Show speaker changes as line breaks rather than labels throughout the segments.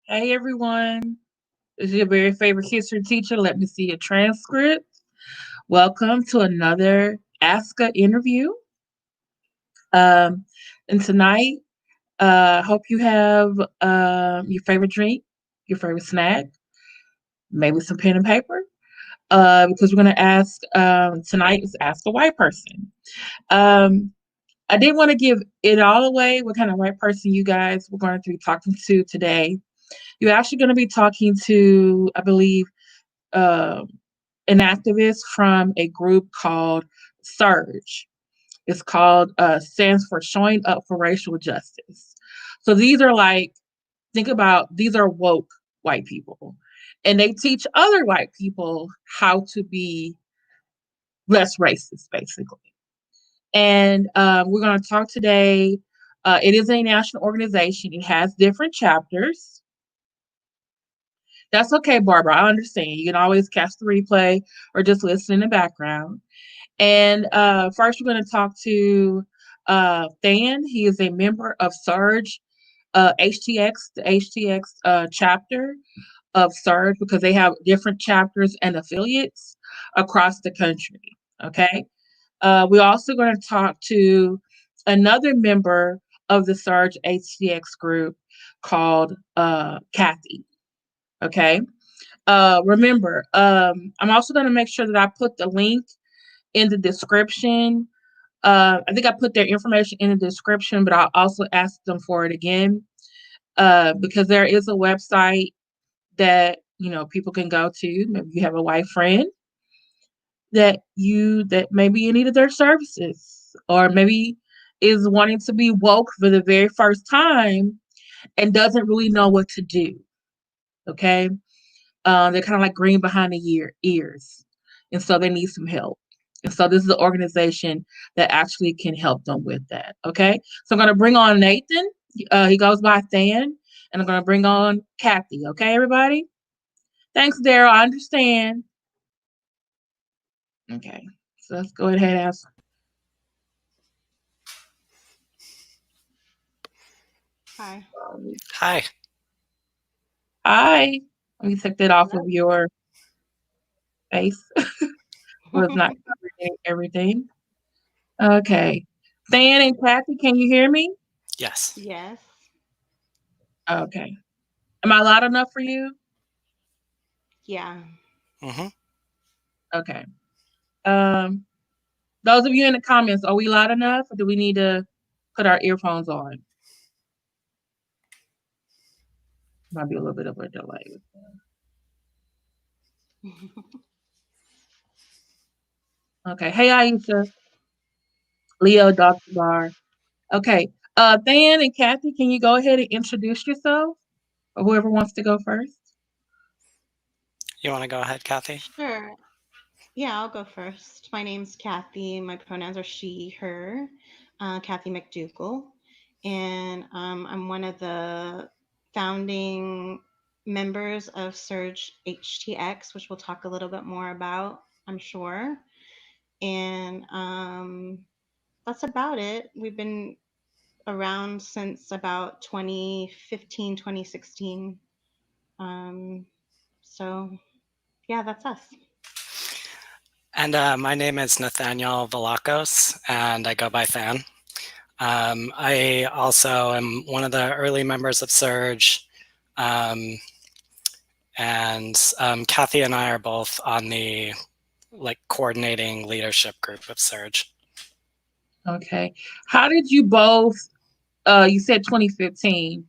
Hey everyone, this is your very favorite history teacher. Let me see your transcript. Welcome to another ASCA interview. Um, and tonight, hope you have your favorite drink, your favorite snack, maybe some pen and paper. Because we're going to ask tonight is Ask a White Person. Um, I didn't want to give it all away. What kind of white person you guys were going to be talking to today? You're actually going to be talking to, I believe, uh, an activist from a group called Surge. It's called stands for Showing Up for Racial Justice. So these are like, think about these are woke white people, and they teach other white people how to be less racist, basically. And we're going to talk today. It is a national organization. It has different chapters. That's okay, Barbara. I understand. You can always catch the replay or just listen in the background. And first, we're going to talk to Than. He is a member of Surge HTX, the HTX chapter of Surge, because they have different chapters and affiliates across the country. Okay. We're also going to talk to another member of the Surge HTX group called Kathy. Okay. Remember, I'm also going to make sure that I put the link in the description. I think I put their information in the description, but I'll also ask them for it again because there is a website that people can go to. Maybe you have a white friend that maybe you needed their services, or maybe is wanting to be woke for the very first time and doesn't really know what to do. Okay, they're kind of like green behind the ears, and so they need some help. And so this is an organization that actually can help them with that. Okay, so I'm going to bring on Nathan. He goes by Than, and I'm going to bring on Kathy. Okay, everybody. Thanks, Daryl. I understand. Okay, so let's go ahead and ask.
Hi.
Hi.
Hi. Let me take that off of
Hello.
your face. So it's not covering everything. Okay. Than and Kathy, can you hear me?
Yes.
Yes.
Okay. Am I loud enough for you?
Yeah.
Mm-hmm.
Okay. Um, those of you in the comments, are we loud enough, or do we need to put our earphones on? Might be a little bit of a delay with that. Okay. Hey, Aisha, Leo, Dr. Bar. Okay. Than and Kathy, can you go ahead and introduce yourself, or whoever wants to go first?
You want to go ahead, Kathy?
Sure. Yeah, I'll go first. My name's Kathy. My pronouns are she, her, Kathy McDougall. And I'm one of the founding members of Surge HTX, which we'll talk a little bit more about, I'm sure. And that's about it. We've been around since about 2015, 2016. Um, so yeah, that's us.
And my name is Nathaniel Velakos, and I go by Than. I also am one of the early members of Surge, um, and Kathy and I are both on the coordinating leadership group of Surge.
Okay. How did you both, you said 2015,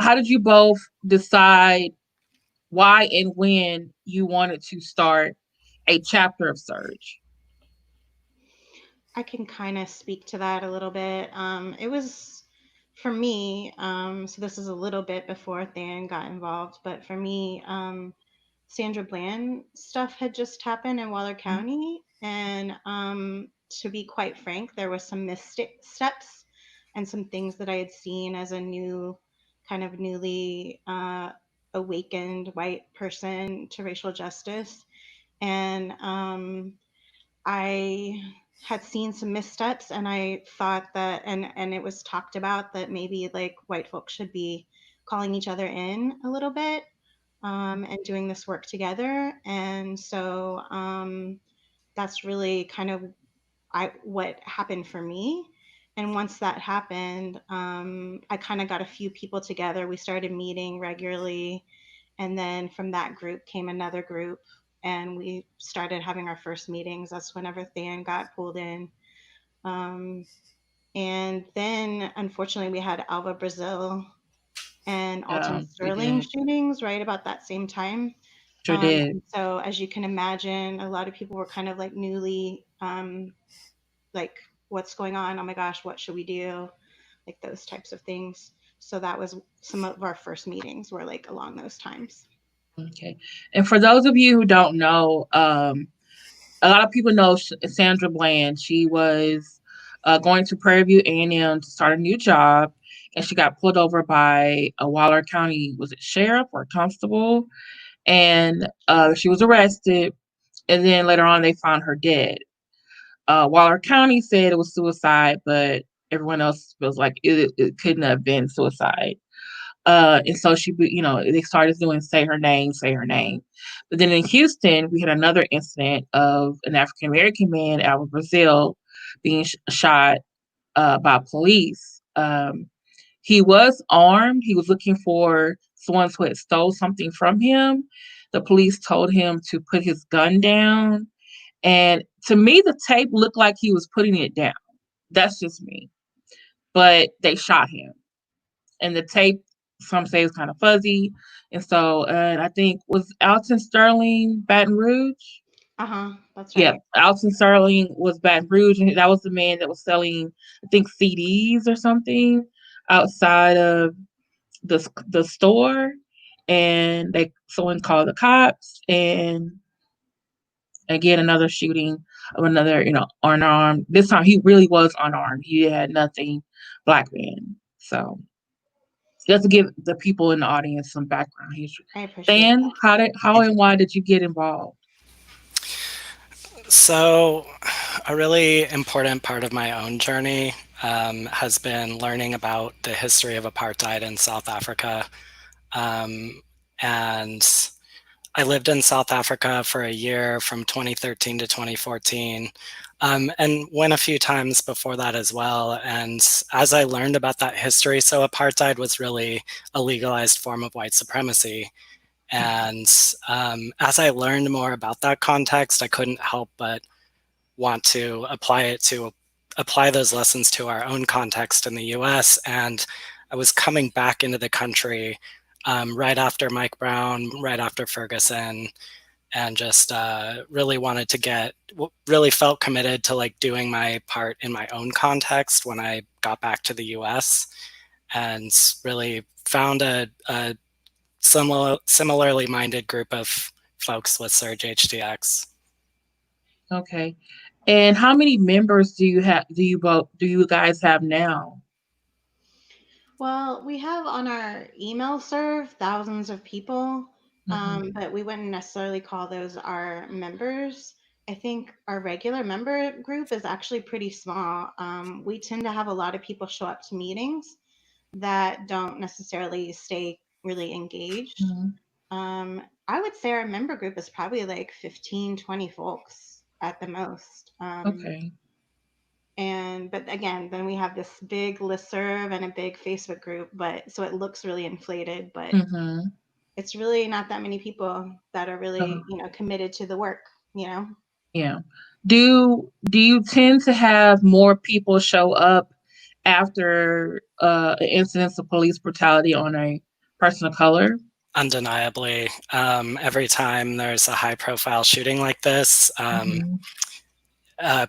how did you both decide why and when you wanted to start a chapter of Surge?
I can kind of speak to that a little bit. It was for me, so this is a little bit before Than got involved, but for me, Sandra Bland stuff had just happened in Waller County. And to be quite frank, there was some missteps and some things that I had seen as a new, kind of newly awakened white person to racial justice. And I had seen some missteps, and I thought that, and it was talked about that maybe like white folks should be calling each other in a little bit, and doing this work together. And so that's really kind of what happened for me. And once that happened, I kind of got a few people together. We started meeting regularly. And then from that group came another group, and we started having our first meetings. That's whenever Than got pulled in. Um, and then, unfortunately, we had Alva Brazil and Alton
We
Sterling
did.
shootings right about that same time.
Sure did.
And so, as you can imagine, a lot of people were kind of like newly, like, what's going on? Oh my gosh, what should we do? Like those types of things. So that was some of our first meetings were like along those times.
Okay. And for those of you who don't know, a lot of people know Sandra Bland. She was going to Prairie View A&M to start a new job, and she got pulled over by a Waller County, was it sheriff or constable? And she was arrested, and then later on they found her dead. Waller County said it was suicide, but everyone else feels like it couldn't have been suicide. And so they started doing say her name, say her name. But then in Houston, we had another incident of an African American man out of Brazil being shot by police. He was armed. He was looking for someone who had stole something from him. The police told him to put his gun down. And to me, the tape looked like he was putting it down. That's just me. But they shot him. And the tape, some say, is kind of fuzzy. And so, I think, was Alton Sterling Baton Rouge?
That's
Yeah,
right.
Alton Sterling was Baton Rouge, and that was the man that was selling, I think, CDs or something outside of the store. And someone called the cops, and again, another shooting of another, unarmed. This time he really was unarmed. He had nothing, black man. So just to give the people in the audience some background history.
I appreciate
Dan,
that.
how and why did you get involved?
So, a really important part of my own journey has been learning about the history of apartheid in South Africa. And I lived in South Africa for a year from 2013 to 2014, and went a few times before that as well. And as I learned about that history, so apartheid was really a legalized form of white supremacy. And as I learned more about that context, I couldn't help but want to apply those lessons to our own context in the US. And I was coming back into the country right after Mike Brown, right after Ferguson, and just really felt committed to like doing my part in my own context when I got back to the US, and really found a similarly minded group of folks with Surge HTX.
Okay. And how many members do you guys have now?
Well, we have on our email serve thousands of people,
Mm-hmm.
but we wouldn't necessarily call those our members. I think our regular member group is actually pretty small. We tend to have a lot of people show up to meetings that don't necessarily stay really engaged.
Mm-hmm.
I would say our member group is probably like 15, 20 folks at the most.
Okay.
But again, then we have this big listserv and a big Facebook group, but so it looks really inflated, but
Mm-hmm.
it's really not that many people that are
Uh,
really, committed to the work, you know?
yeah. Do you tend to have more people show up after an incidence of police brutality on a person of color?
Undeniably, every time there's a high profile shooting like this,
Mm-hmm.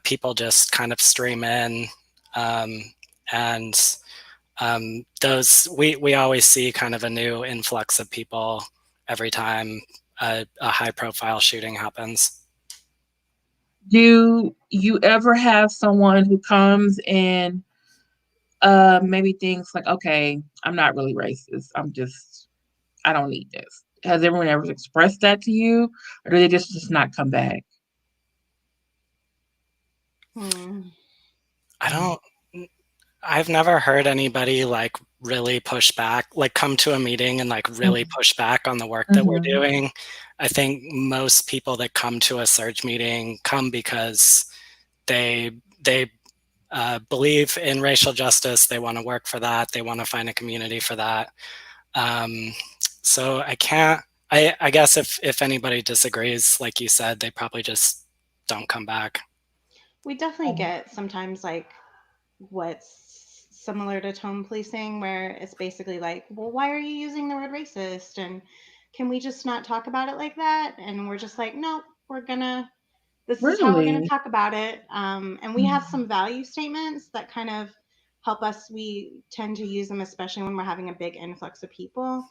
people just kind of stream in. And those we always see kind of a new influx of people every time a high profile shooting happens.
Do you ever have someone who comes and maybe thinks like, okay, I'm not really racist. I don't need this. Has everyone ever expressed that to you, or do they just not come back?
Hmm.
I don't I've never heard anybody like really push back, like come to a meeting and like really push back on the work that we're
Mm-hmm.
doing. I think most people that come to a surge meeting come because they believe in racial justice. They want to work for that. They want to find a community for that. Um, so I can't. I guess if anybody disagrees, like you said, they probably just don't come back.
We definitely get sometimes like what's similar to tone policing, where it's basically like, well, why are you using the word racist? And can we just not talk about it like that? And we're just like, no, this is how we're gonna
Really?
talk about it. And we have
Mm-hmm.
some value statements that kind of help us. We tend to use them, especially when we're having a big influx of people.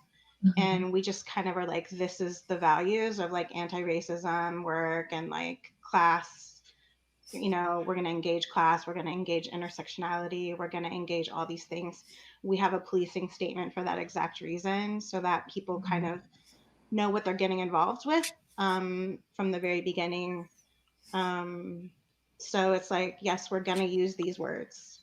And we just kind of are like, this is the values of like anti-racism work and like class. We're going to engage class, we're going to engage intersectionality, we're going to engage all these things. We have a policing statement for that exact reason, so that people kind of know what they're getting involved with from the very beginning. um, so it's like, yes, we're going to use these words.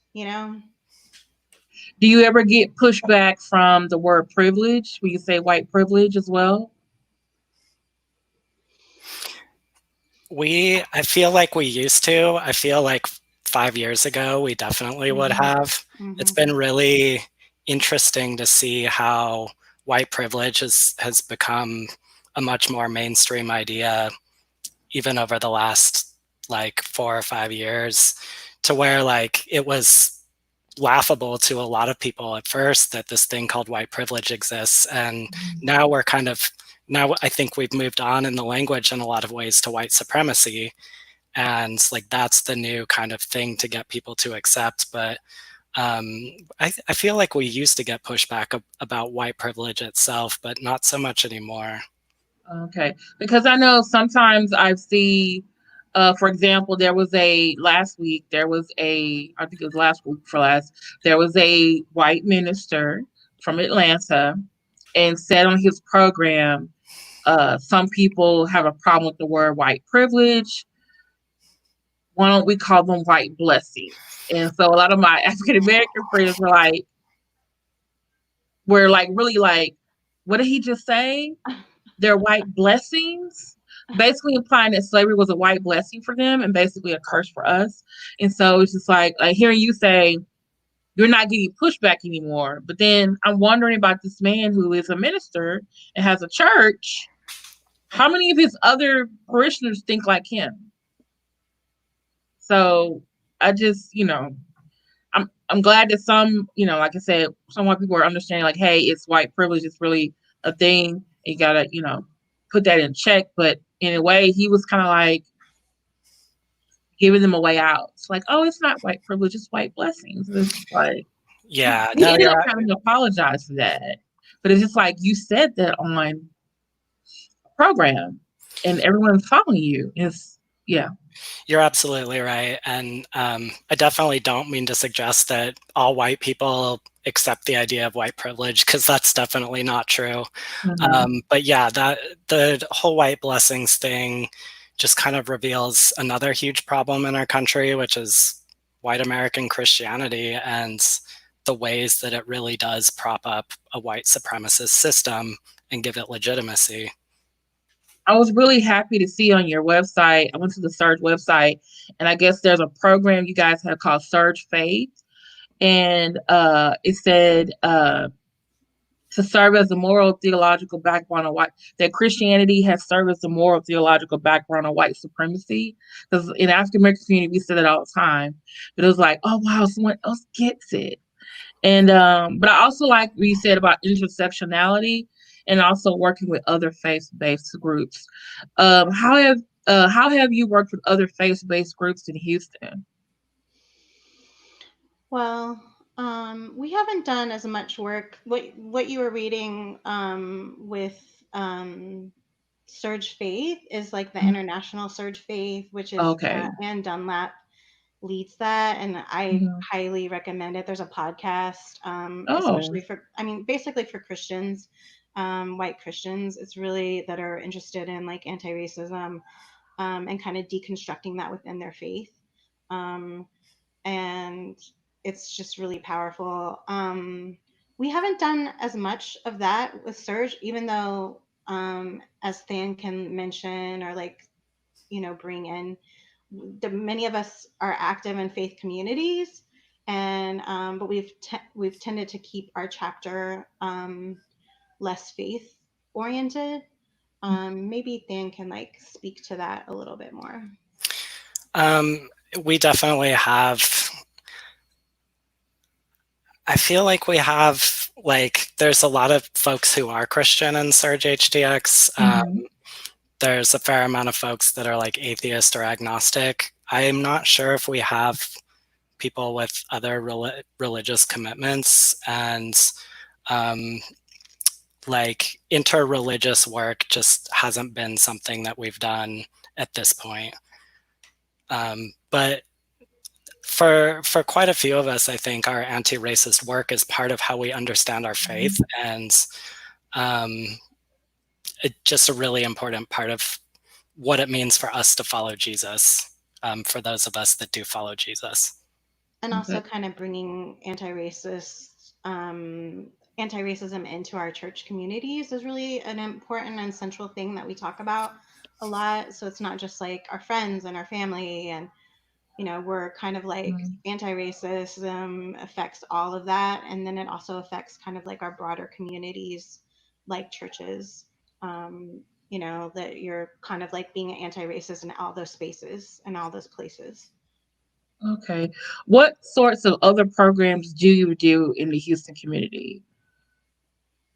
Do you ever get pushback from the word privilege? Will you say white privilege as well?
I feel like we used to. I feel like 5 years ago, we definitely would
Hmm.
have. It's
Hmm.
been really interesting to see how white privilege has become a much more mainstream idea, even over the last like 4 or 5 years, to where like it was laughable to a lot of people at first that this thing called white privilege exists. And now we're kind of, now I think we've moved on in the language in a lot of ways to white supremacy. And like that's the new kind of thing to get people to accept. But um, I feel like we used to get pushback about white privilege itself, but not so much anymore.
Okay, because I know sometimes I see, for example, there was a last week. There was a, I think it was last week for last. There was a white minister from Atlanta, and said on his program, some people have a problem with the word white privilege. Why don't we call them white blessings? And so a lot of my African American friends were like really like, what did he just say? They're white blessings, basically implying that slavery was a white blessing for them and basically a curse for us. And so it's just like hearing you say you're not getting pushback anymore. But then I'm wondering about this man who is a minister and has a church. How many of his other parishioners think like him? So I just, I'm glad that some, like I said, some white people are understanding like, hey, it's white privilege, it's really a thing. You gotta, put that in check. But in a way, he was kind of like giving them a way out. It's like, oh, it's not white privilege, it's white blessings. It's just like
Yeah,
he
no,
ended up having to apologize for that. But it's just like you said that on a program and everyone's following you. It's yeah.
you're absolutely right. And I definitely don't mean to suggest that all white people accept the idea of white privilege, because that's definitely not true.
Mm-hmm.
But yeah, that the whole white blessings thing just kind of reveals another huge problem in our country, which is white American Christianity and the ways that it really does prop up a white supremacist system and give it legitimacy.
I was really happy to see on your website. I went to the Surge website, and I guess there's a program you guys have called Surge Faith, and it said to serve as a moral theological background of white that Christianity has served as a moral theological background of white supremacy. Because in African American community, we say that all the time, but it was like, oh wow, someone else gets it. And but I also like what you said about intersectionality and also working with other faith-based groups. How have you worked with other faith-based groups in Houston?
Well, we haven't done as much work. What you were reading with Surge Faith is like the International Surge Faith, which is
Okay.
Ann Dunlap leads that, and I
Mhm.
highly recommend it. There's a podcast,
Oh,
especially for, I mean, basically for Christians, white Christians. It's really that are interested in like anti-racism, and kind of deconstructing that within their faith. Um, and it's just really powerful. We haven't done as much of that with Surge, even though, as Than can mention or like, bring in, many of us are active in faith communities, and but we've tended to keep our chapter less faith oriented. Maybe Than can like speak to that a little bit more.
We definitely have. I feel like we have, like, there's a lot of folks who are Christian in Surge HDX. There's a fair amount of folks that are like atheist or agnostic. I'm not sure if we have people with other religious commitments, and like interreligious work just hasn't been something that we've done at this point. But for quite a few of us, I think our anti-racist work is part of how we understand our faith, and it's just a really important part of what it means for us to follow Jesus, for those of us that do follow Jesus.
And also kind of bringing anti-racism into our church communities is really an important and central thing that we talk about a lot. So it's not just like our friends and our family, and we're kind of like anti-racism affects all of that, and then it also affects kind of like our broader communities, like churches. That you're kind of like being anti-racist in all those spaces and all those places.
Okay. What sorts of other programs do you do in the Houston community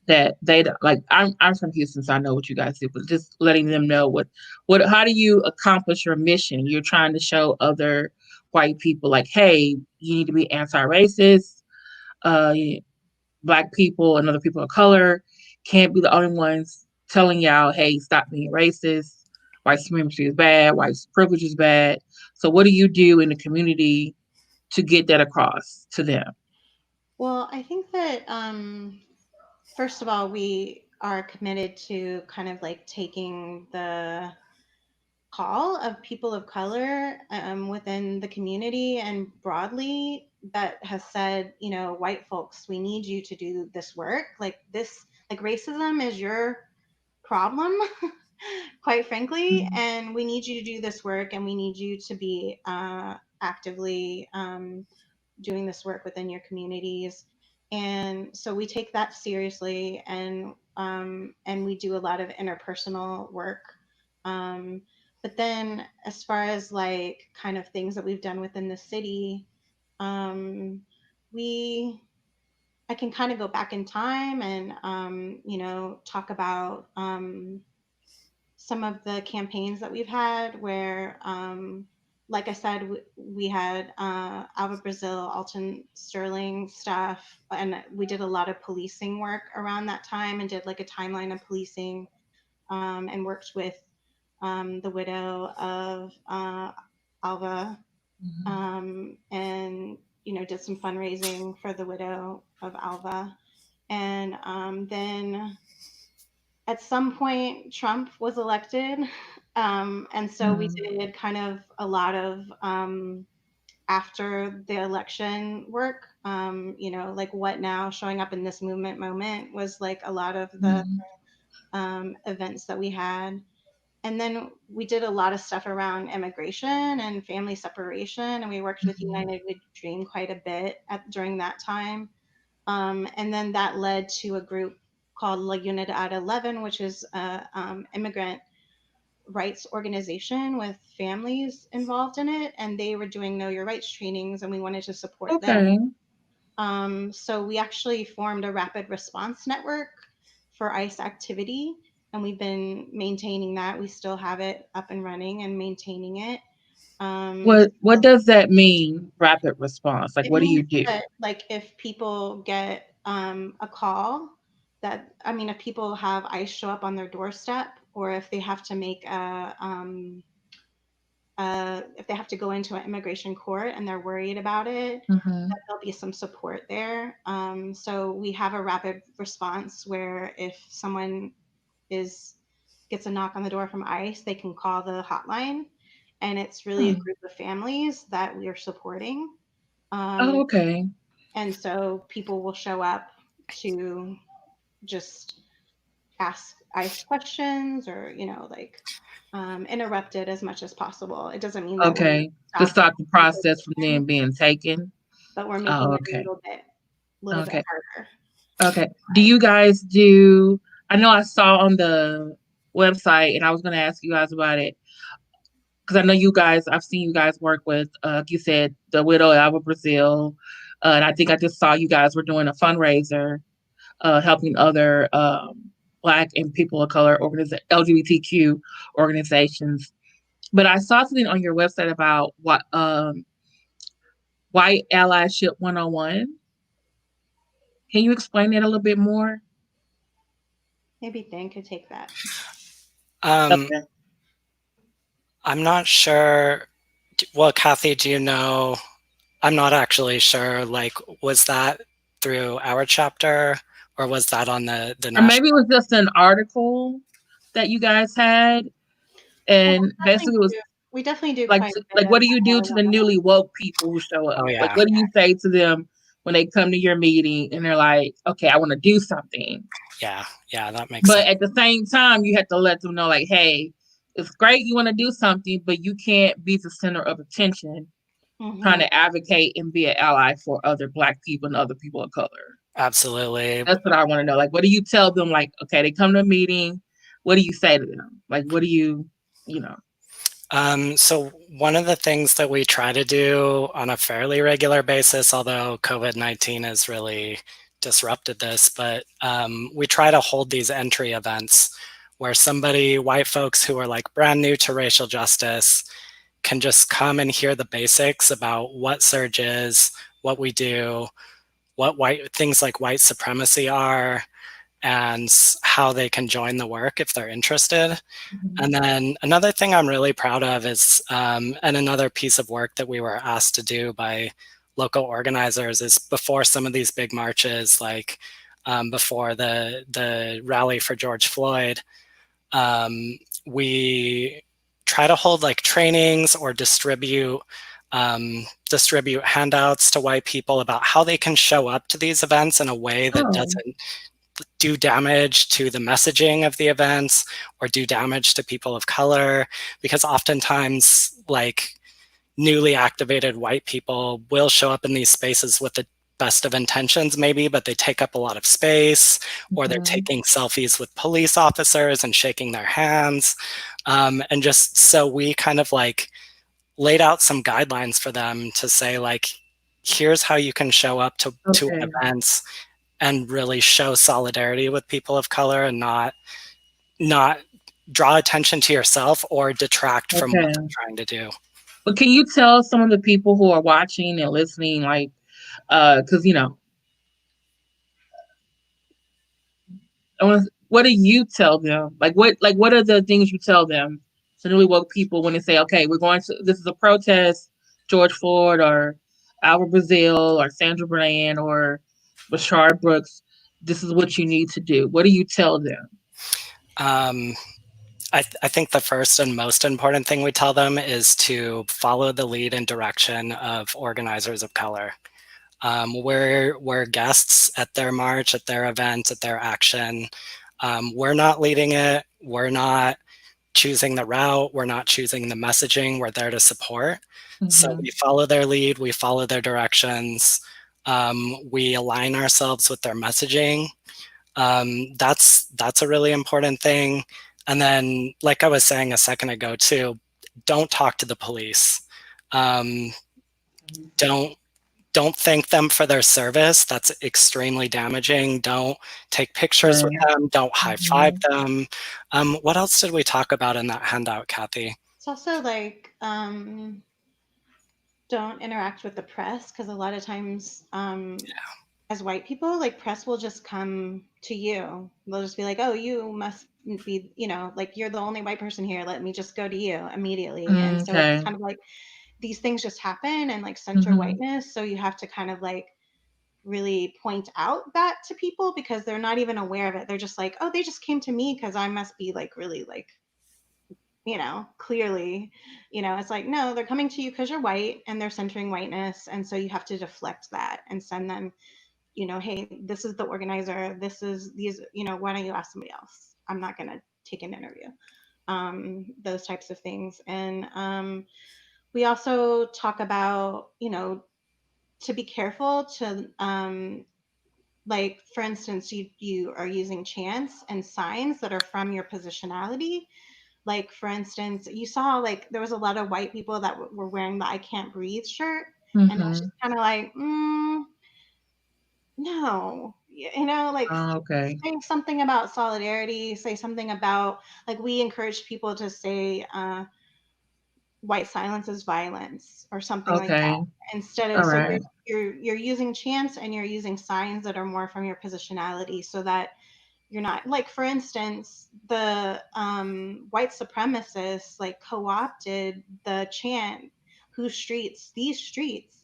that they don't like? I'm from Houston, so I know what you guys do, but just letting them know what how do you accomplish your mission? You're trying to show other white people like, hey, you need to be anti-racist. Uh, Black people and other people of color can't be the only ones telling y'all, hey, stop being racist. White supremacy is bad. White privilege is bad. So what do you do in the community to get that across to them?
Well, I think that first of all, we are committed to kind of like taking the call of people of color within the community and broadly that has said, white folks, we need you to do this work. Like this, like racism is your problem, quite frankly, and we need you to do this work, and we need you to be actively doing this work within your communities. And so we take that seriously, and we do a lot of interpersonal work. But then, as far as like kind of things that we've done within the city, um, we I can kind of go back in time and talk about some of the campaigns that we've had where, like I said, we had Alva Brazil, Alton Sterling stuff, and we did a lot of policing work around that time and did like a timeline of policing, and worked with the widow of Alva, and did some fundraising for the widow of Alva. And then at some point Trump was elected. And so we did kind of a lot of after the election work, like what now, showing up in this movement moment was like a lot of the events that we had. And then we did a lot of stuff around immigration and family separation, and we worked with United We Dream quite a bit during that time. And then that led to a group called La Unidad 11, which is a immigrant rights organization with families involved in it. And they were doing Know Your Rights trainings, and we wanted to support them.
Okay.
So we actually formed a rapid response network for ICE activity, and we've been maintaining that. We still have it up and running and maintaining it.
What does that mean? Rapid response. Like,
It
what do you
means
do?
that, like, if people get a call if people have ICE show up on their doorstep, or if they have to make if they have to go into an immigration court and they're worried about it, that there'll be some support there. So we have a rapid response where if someone is gets a knock on the door from ICE, they can call the hotline, and it's really a group of families that we are supporting.
Oh, okay.
And so people will show up to just ask questions, or like interrupt it as much as possible. It doesn't mean that we're
Okay. To
stop
stop the process from
information,
then being taken.
but we're making
Oh,
it a
okay.
little bit
Okay.
harder.
Okay. Do you guys do I know I saw on the website and I was gonna ask you guys about it because I know you guys I've seen you guys work with like you said, the Widow Alva Brazil. And I think I just saw you guys were doing a fundraiser helping other Black and people of color LGBTQ organizations. But I saw something on your website about what White Allyship 101. Can you explain that a little bit more?
Maybe Dan could take that.
Um,
Okay.
I'm not sure. Well, Kathy, do you know? I'm not actually sure. Like, was that through our chapter or was that on the
Or maybe
national?
it was just an article that you guys had,
Well,
and basically it was
we definitely do
like
quite a bit
like
of
what do you do to the
one-on-one.
newly woke people who show up?
Oh
Like
yeah,
what do you say to them when they come to your meeting and they're like, okay, I want to do something.
yeah, that makes
But
sense.
at the same time, you have to let them know, like, hey, it's great you want to do something, but you can't be the center of attention trying
Mm-hmm.
to advocate and be an ally for other Black people and other people of color.
Absolutely.
That's what I want to know. Like, what do you tell them? Like, okay, they come to a meeting. What do you say to them? Like, what do you know?
So one of the things that we try to do on a fairly regular basis, although COVID-19 has really disrupted this, but we try to hold these entry events where white folks who are like brand new to racial justice, can just come and hear the basics about what Surge is, what we do, what things like white supremacy are, and how they can join the work if they're interested.
Mhm.
And then another thing I'm really proud of is, and another piece of work that we were asked to do by local organizers is before some of these big marches, like before the rally for George Floyd, we try to hold like trainings or distribute handouts to white people about how they can show up to these events in a way that
Oh,
doesn't do damage to the messaging of the events or do damage to people of color, because oftentimes like newly activated white people will show up in these spaces with the best of intentions maybe, but they take up a lot of space, or they're
mhm.
taking selfies with police officers and shaking their hands. And just so we kind of like laid out some guidelines for them to say like, here's how you can show up to
Okay,
events and really show solidarity with people of color and not draw attention to yourself or detract from what
okay.
they're trying to do.
But can you tell some of the people who are watching and listening, like, because what do you tell them? What are the things you tell them to newly woke people when they say, okay, we're going to this is a protest, George Floyd or Albert Brazil or Sandra Bland or Bashard Brooks, this is what you need to do. What do you tell them?
Um, I think the first and most important thing we tell them is to follow the lead and direction of organizers of color. We're guests at their march, at their event, at their action. We're not leading it. We're not choosing the route. We're not choosing the messaging. We're there to support. So
Mm-hmm.
we follow their lead. We follow their directions. We align ourselves with their messaging. That's a really important thing. And then, like I was saying a second ago too, don't talk to the police. Um, don't don't thank them for their service. That's extremely damaging. Don't take pictures with
Okay.
them. Don't high five
Mm-hmm.
them. What else did we talk about in that handout, Kathy?
It's also like don't interact with the press, because a lot of times as white people, like press will just come to you. They'll just be like, oh, you must be, like you're the only white person here, let me just go to you immediately. And so it's
Okay.
kind of like these things just happen and like center
Mm-hmm.
whiteness, so you have to kind of like really point out that to people, because they're not even aware of it. They're just like, oh, they just came to me because I must be like really like clearly, it's like, no, they're coming to you because you're white and they're centering whiteness. And so you have to deflect that and send them, hey, this is the organizer. This is these, why don't you ask somebody else? I'm not going to take an interview. Those types of things. And we also talk about, to be careful to, like, for instance, you are using chants and signs that are from your positionality. Like, for instance, you saw, like, there was a lot of white people that were wearing the I Can't Breathe shirt. And it's just kind of like, no, like,
Okay.
say something about solidarity, say something about, like, we encourage people to say, white silence is violence or something like that.
Okay.
Instead of,
All
so
right.
you're using chants and you're using signs that are more from your positionality, so that you're not, like, for instance, the white supremacists, like, co-opted the chant "Whose streets? These streets"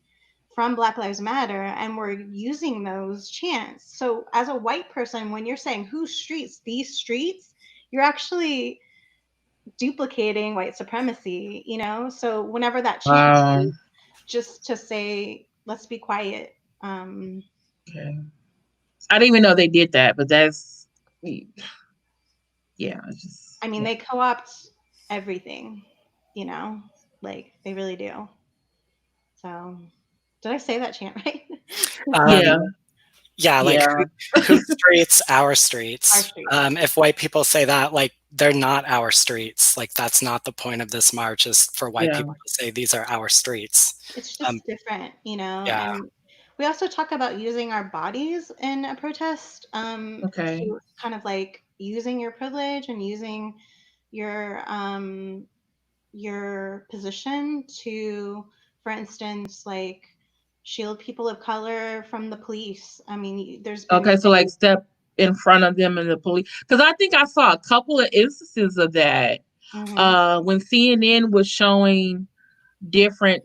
from Black Lives Matter, and we're using those chants. So as a white person, when you're saying "Whose streets? These streets," you're actually duplicating white supremacy, so whenever that chant
Wow.
is, just to say, let's be quiet.
Okay. I didn't even know they did that, but that's yeah. Just
I mean,
yeah.
they co-opt everything, you know, like, they really do. So, did I say that chant right?
Yeah.
Um, yeah, like
Yeah.
whose streets, our
Our
streets.
street.
If white people say that, like, they're not our streets. Like, that's not the point of this march, is for white
Yeah.
people to say these are our streets.
It's
Um,
just different,
yeah,
and we also talk about using our bodies in a protest,
Okay.
to kind of like using your privilege and using your position to, for instance, like, shield people of color from the police. I mean, there's been
Okay. So like step in front of them and the police, because I think I saw a couple of instances of that.
hmm
When CNN was showing different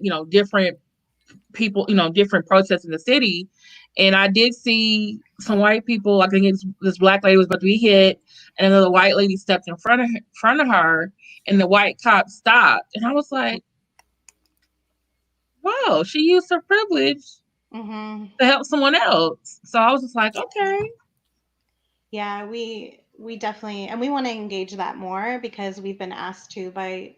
people, different protests in the city. And I did see some white people. I think this black lady was about to be hit, and another white lady stepped in front of her, and the white cop stopped. And I was like, "Wow, she used her privilege
hmm
to help someone else." So I was just like, "Okay,
Yeah, we definitely, and we want to engage that more, because we've been asked to by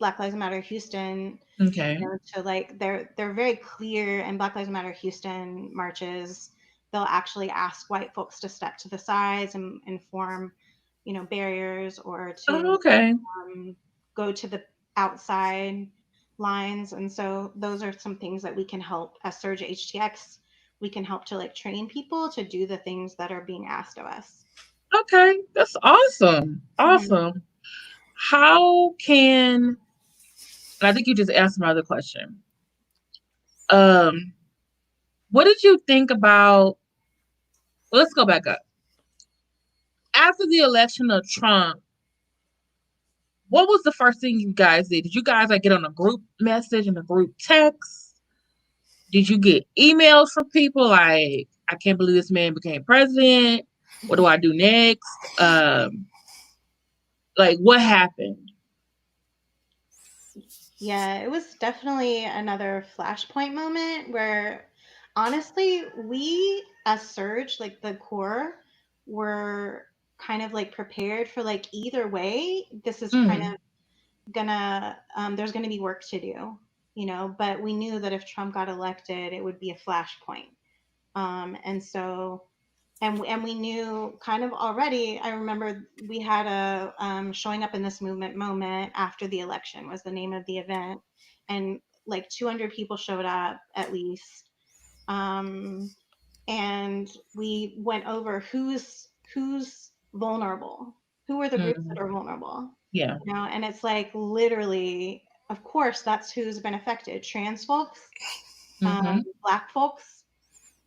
Black Lives Matter Houston,
okay,
to, like, they're very clear in Black Lives Matter Houston marches. They'll actually ask white folks to step to the sides and form, barriers, or
oh,
to
okay,
go to the outside lines. And so those are some things that we can help as Surge HTX. We can help to, like, train people to do the things that are being asked of us.
okay." That's awesome,
hmm
awesome. How can? And I think you just asked my other question. Um, what did you think about? Well, let's go back up. After the election of Trump, what was the first thing you guys did? Did you guys like get on a group message and a group text? Did you get emails from people like, I can't believe this man became president? What do I do next? Like what happened?
Yeah, it was definitely another flashpoint moment where, honestly, we as Surge, like the core, were kind of like prepared for, like, either way, this is kind
Mm,
of gonna, there's gonna be work to do, but we knew that if Trump got elected, it would be a flashpoint. And so, and we knew kind of already. I remember we had a, showing up in this movement moment after the election was the name of the event, and like 200 people showed up at least. Um, and we went over who's vulnerable, who are the groups that
mm,
are vulnerable,
yeah.
and it's like, literally, of course, that's who's been affected: trans folks,
Hmm.
black folks,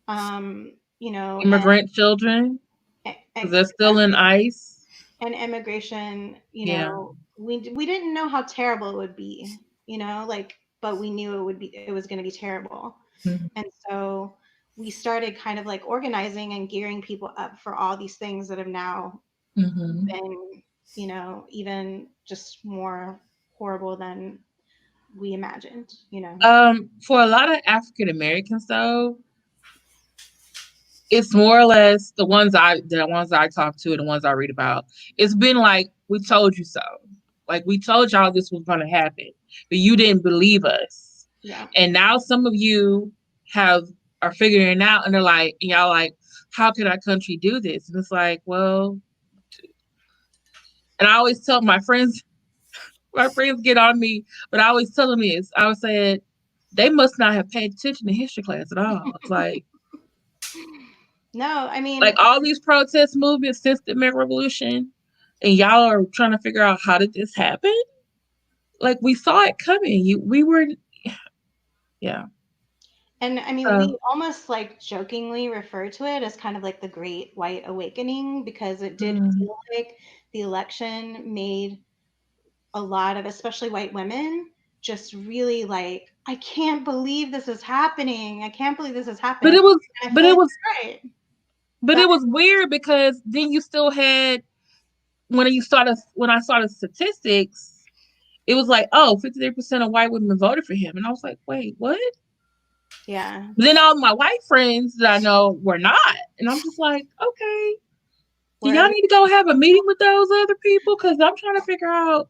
um, you know, and
Immigrant children, because they're still in ICE.
and immigration,
Yeah.
we didn't know how terrible it would be, like, but we knew it was going to be terrible.
Hmm.
And so we started kind of like organizing and gearing people up for all these things that have now
Hmm.
been even just more horrible than we imagined.
For a lot of African Americans, though, it's more or less the ones I talk to, the ones I read about. It's been like, we told you so. Like, we told y'all this was going to happen, but you didn't believe us.
Yeah.
And now some of you are figuring it out, and they're like, y'all like, how can our country do this? And it's like, well, and I always tell my friends get on me, but I always tell them this. I always say, they must not have paid attention to history class at all. It's like,
no, I mean,
like all these protest movements since the American Revolution, and y'all are trying to figure out, how did this happen? Like, we saw it coming. We were, yeah.
And I mean, we almost like jokingly refer to it as kind of like the Great White Awakening, because it did feel like the election made a lot of, especially white women, just really like, I can't believe this is happening. I can't believe this is happening.
But it was,
and I feel like right.
But it was weird, because then you still had, when I saw the statistics, it was like, oh, 53% of white women voted for him. And I was like, wait, what?
Yeah.
But then all my white friends that I know were not. And I'm just like, okay, do y'all need to go have a meeting with those other people? Because I'm trying to figure out.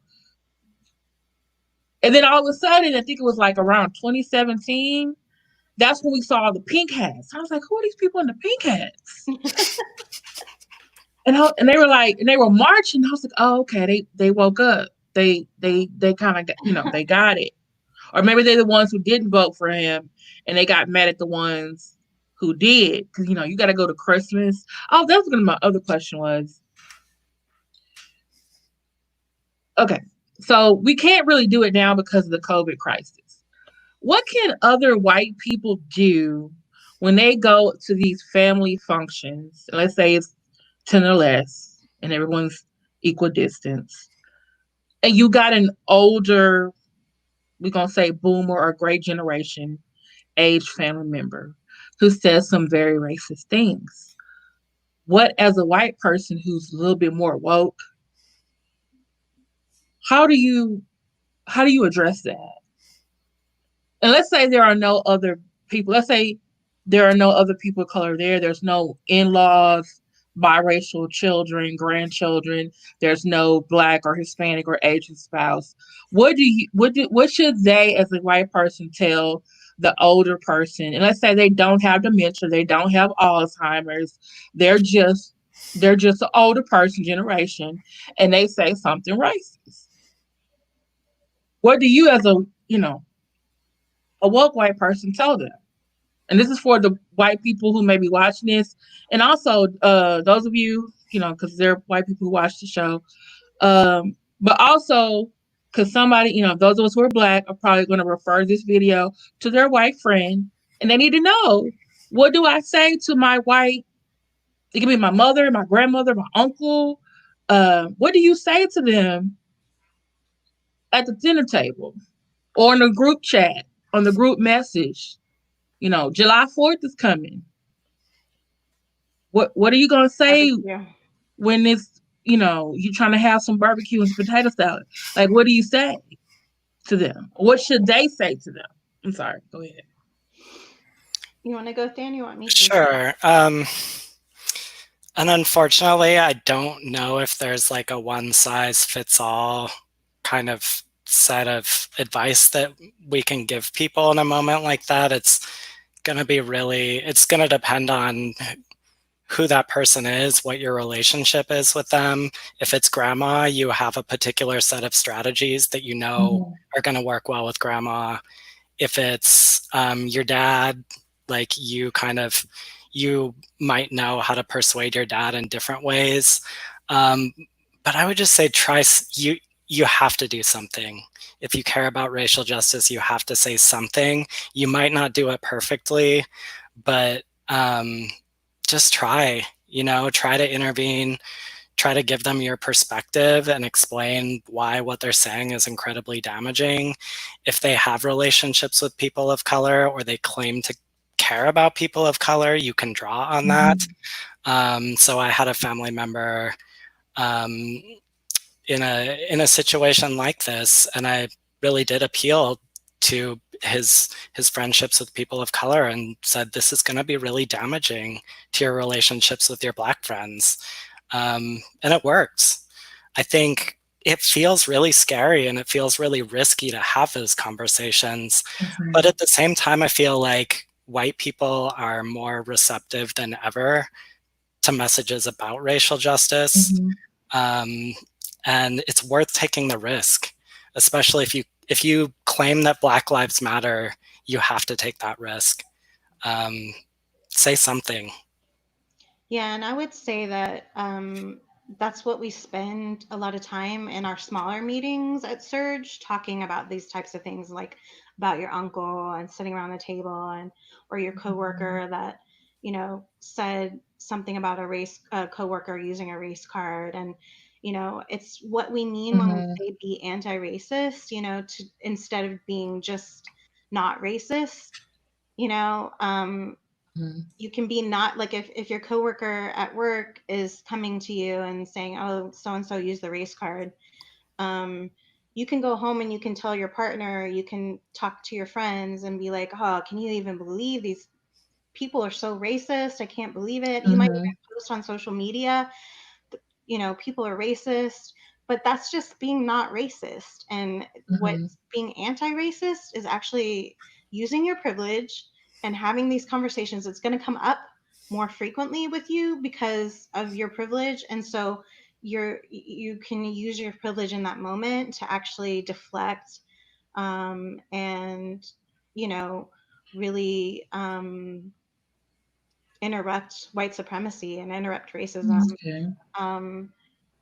And then all of a sudden, I think it was like around 2017, that's when we saw the pink hats. I was like, who are these people in the pink hats? and they were marching. I was like, oh, okay, they woke up. They kind of, they got it. Or maybe they're the ones who didn't vote for him, and they got mad at the ones who did. Because, you got to go to Christmas. Oh, that's what my other question was. Okay, so we can't really do it now because of the COVID crisis. What can other white people do when they go to these family functions? Let's say it's 10 or less, and everyone's equal distance. And you got an older, we're going to say boomer or great generation age family member who says some very racist things. What, as a white person who's a little bit more woke, how do you address that? And let's say there are no other people. Let's say there are no other people of color there. There's no in-laws, biracial children, grandchildren. There's no Black or Hispanic or Asian spouse. What should they, as a white person, tell the older person? And let's say they don't have dementia, they don't have Alzheimer's, they're just an older person generation, and they say something racist. What do you, as a woke white person, tell them? And this is for the white people who may be watching this, and also those of you, because there are white people who watch the show, but also because somebody, those of us who are Black are probably going to refer this video to their white friend, and they need to know, what do I say to my white? It can be my mother, my grandmother, my uncle. What do you say to them at the dinner table, or in the group chat, on the group message? July 4th is coming. What are you gonna say when it's, you're trying to have some barbecue and some potato salad? Like, what do you say to them? What should they say to them? I'm sorry, go ahead.
You want to go, Than? You want me to?
Sure. And unfortunately, I don't know if there's like a one size fits all kind of set of advice that we can give people in a moment like that. It's going to depend on who that person is, what your relationship is with them. If it's grandma, you have a particular set of strategies that are going to work well with grandma. If it's your dad, like you might know how to persuade your dad in different ways. But I would just say you have to do something. If you care about racial justice, you have to say something. You might not do it perfectly, but just try to intervene, try to give them your perspective and explain why what they're saying is incredibly damaging. If they have relationships with people of color, or they claim to care about people of color, you can draw on that. So I had a family member in a situation like this, and I really did appeal to his friendships with people of color and said, this is going to be really damaging to your relationships with your Black friends. And it works. I think it feels really scary and it feels really risky to have those conversations.
Okay.
But at the same time, I feel like white people are more receptive than ever to messages about racial justice. And it's worth taking the risk, especially if you claim that Black Lives Matter, you have to take that risk. Say something.
Yeah, and I would say that that's what we spend a lot of time in our smaller meetings at Surge, talking about these types of things, like about your uncle and sitting around the table, and or your coworker that said something about a coworker using a race card. And it's what we mean when we say be anti-racist, to instead of being just not racist. You can be not like, if your coworker at work is coming to you and saying, oh, so and so used the race card, you can go home and you can tell your partner, you can talk to your friends and be like, oh, can you even believe these people are so racist? I can't believe it. You might even post on social media, people are racist, but that's just being not racist. And what's being anti-racist is actually using your privilege and having these conversations. It's going to come up more frequently with you because of your privilege. And so you can use your privilege in that moment to actually deflect, and really interrupt white supremacy and interrupt racism.
Okay.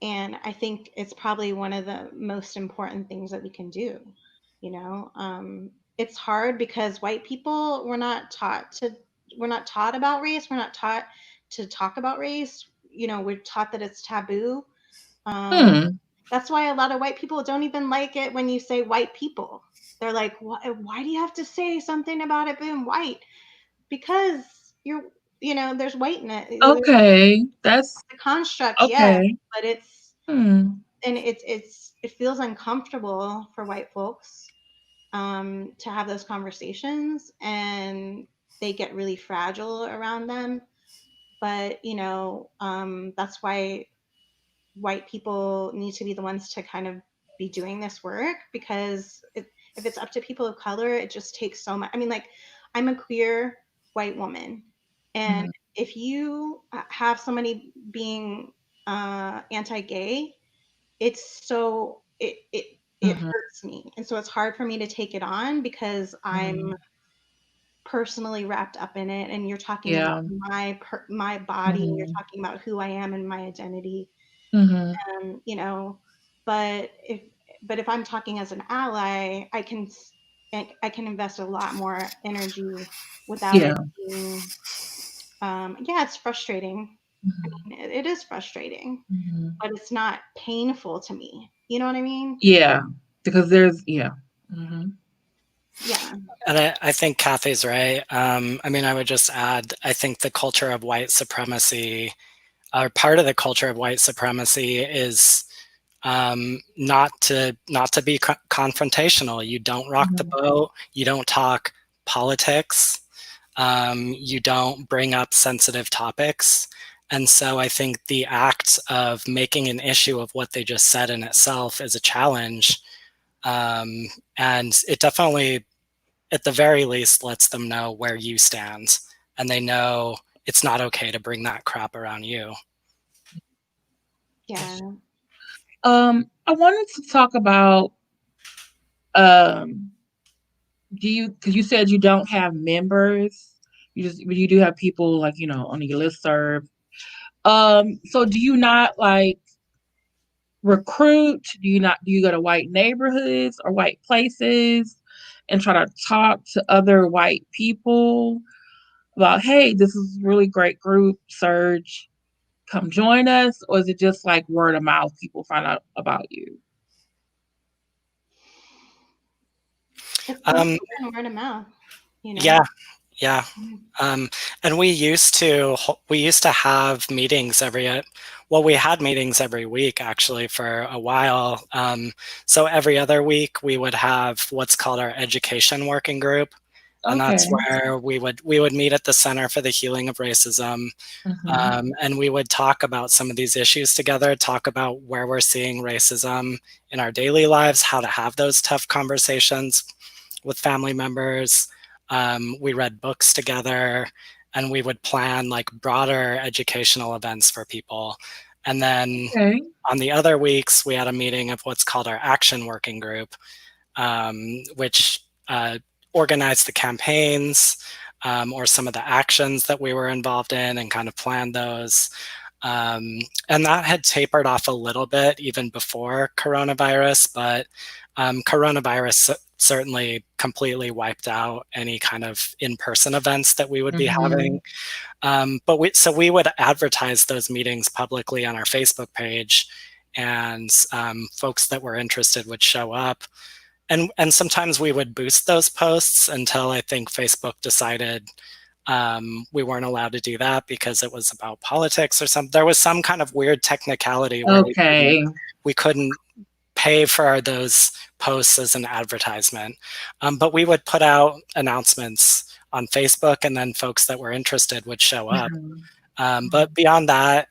And I think it's probably one of the most important things that we can do. It's hard because white people, we're not taught about race. We're not taught to talk about race. We're taught that it's taboo. That's why a lot of white people don't even like it when you say white people. They're like, why do you have to say something about it being white? Because there's whiteness.
Okay. That's
The construct, yes,
okay.
but it's
Hmm.
and it feels uncomfortable for white folks to have those conversations, and they get really fragile around them. But that's why white people need to be the ones to kind of be doing this work, because if it's up to people of color, it just takes so much. I mean, like, I'm a queer white woman, and if you have somebody being anti-gay, it hurts me, and so it's hard for me to take it on because I'm personally wrapped up in it, and you're talking about
Yeah.
my body, and you're talking about who I am and my identity. um, you know, but if I'm talking as an ally, I can invest a lot more energy without
Yeah.
it being, yeah, it's frustrating. It is frustrating, but it's not painful to me. You know what I mean?
Yeah. Because there's yeah.
Yeah.
And I think Kathy's right. I mean, I would just add, I think the culture of white supremacy, or part of the culture of white supremacy, is not to be confrontational. You don't rock the boat. You don't talk politics. You don't bring up sensitive topics. And so I think the act of making an issue of what they just said in itself is a challenge. And it definitely, at the very least, lets them know where you stand. And they know it's not okay to bring that crap around you.
Yeah.
I wanted to talk about um because you said you don't have members. But you do have people like, on your listserv. So do you not like recruit? Do you go to white neighborhoods or white places and try to talk to other white people about, hey, this is a really great group, Surge, come join us? Or is it just like word of mouth, people find out about you?
It's mostly word of mouth,
Yeah, yeah. And we used to have meetings Well, we had meetings every week actually for a while. So every other week we would have what's called our education working group. And that's
Okay.
where we would meet at the Center for the Healing of Racism. And we would talk about some of these issues together, talk about where we're seeing racism in our daily lives, how to have those tough conversations with family members. We read books together, and we would plan like broader educational events for people. And then
Okay.
on the other weeks, we had a meeting of what's called our action working group, which organized the campaigns or some of the actions that we were involved in and kind of planned those. And that had tapered off a little bit even before coronavirus, but coronavirus certainly completely wiped out any kind of in-person events that we would be having. But we would advertise those meetings publicly on our Facebook page, and folks that were interested would show up. And sometimes we would boost those posts until I think Facebook decided we weren't allowed to do that because it was about politics or something. There was some kind of weird technicality where we couldn't pay for those posts as an advertisement. But we would put out announcements on Facebook, and then folks that were interested would show up. But beyond that,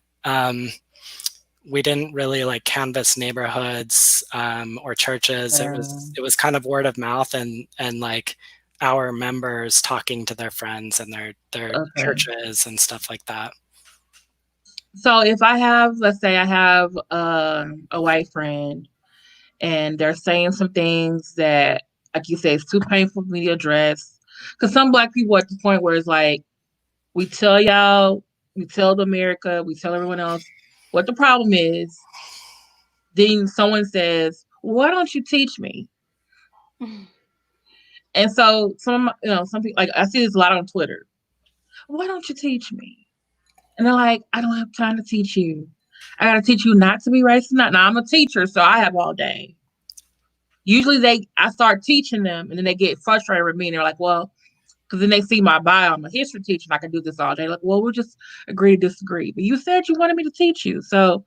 we didn't really like canvass neighborhoods or churches. It was kind of word of mouth and like our members talking to their friends and their churches and stuff like that.
So if I have, let's say I have a white friend and they're saying some things that, like you say, it's too painful for me to address. Because some Black people are at the point where it's like, we tell y'all, we tell America, we tell everyone else what the problem is. Then someone says, why don't you teach me? And so some people, like I see this a lot on Twitter. Why don't you teach me? And they're like, I don't have time to teach you. I got to teach you not to be racist. Now I'm a teacher, so I have all day. Usually I start teaching them and then they get frustrated with me. And they're like, well, because then they see my bio, I'm a history teacher and I can do this all day. Like, well, we'll just agree to disagree. But you said you wanted me to teach you. So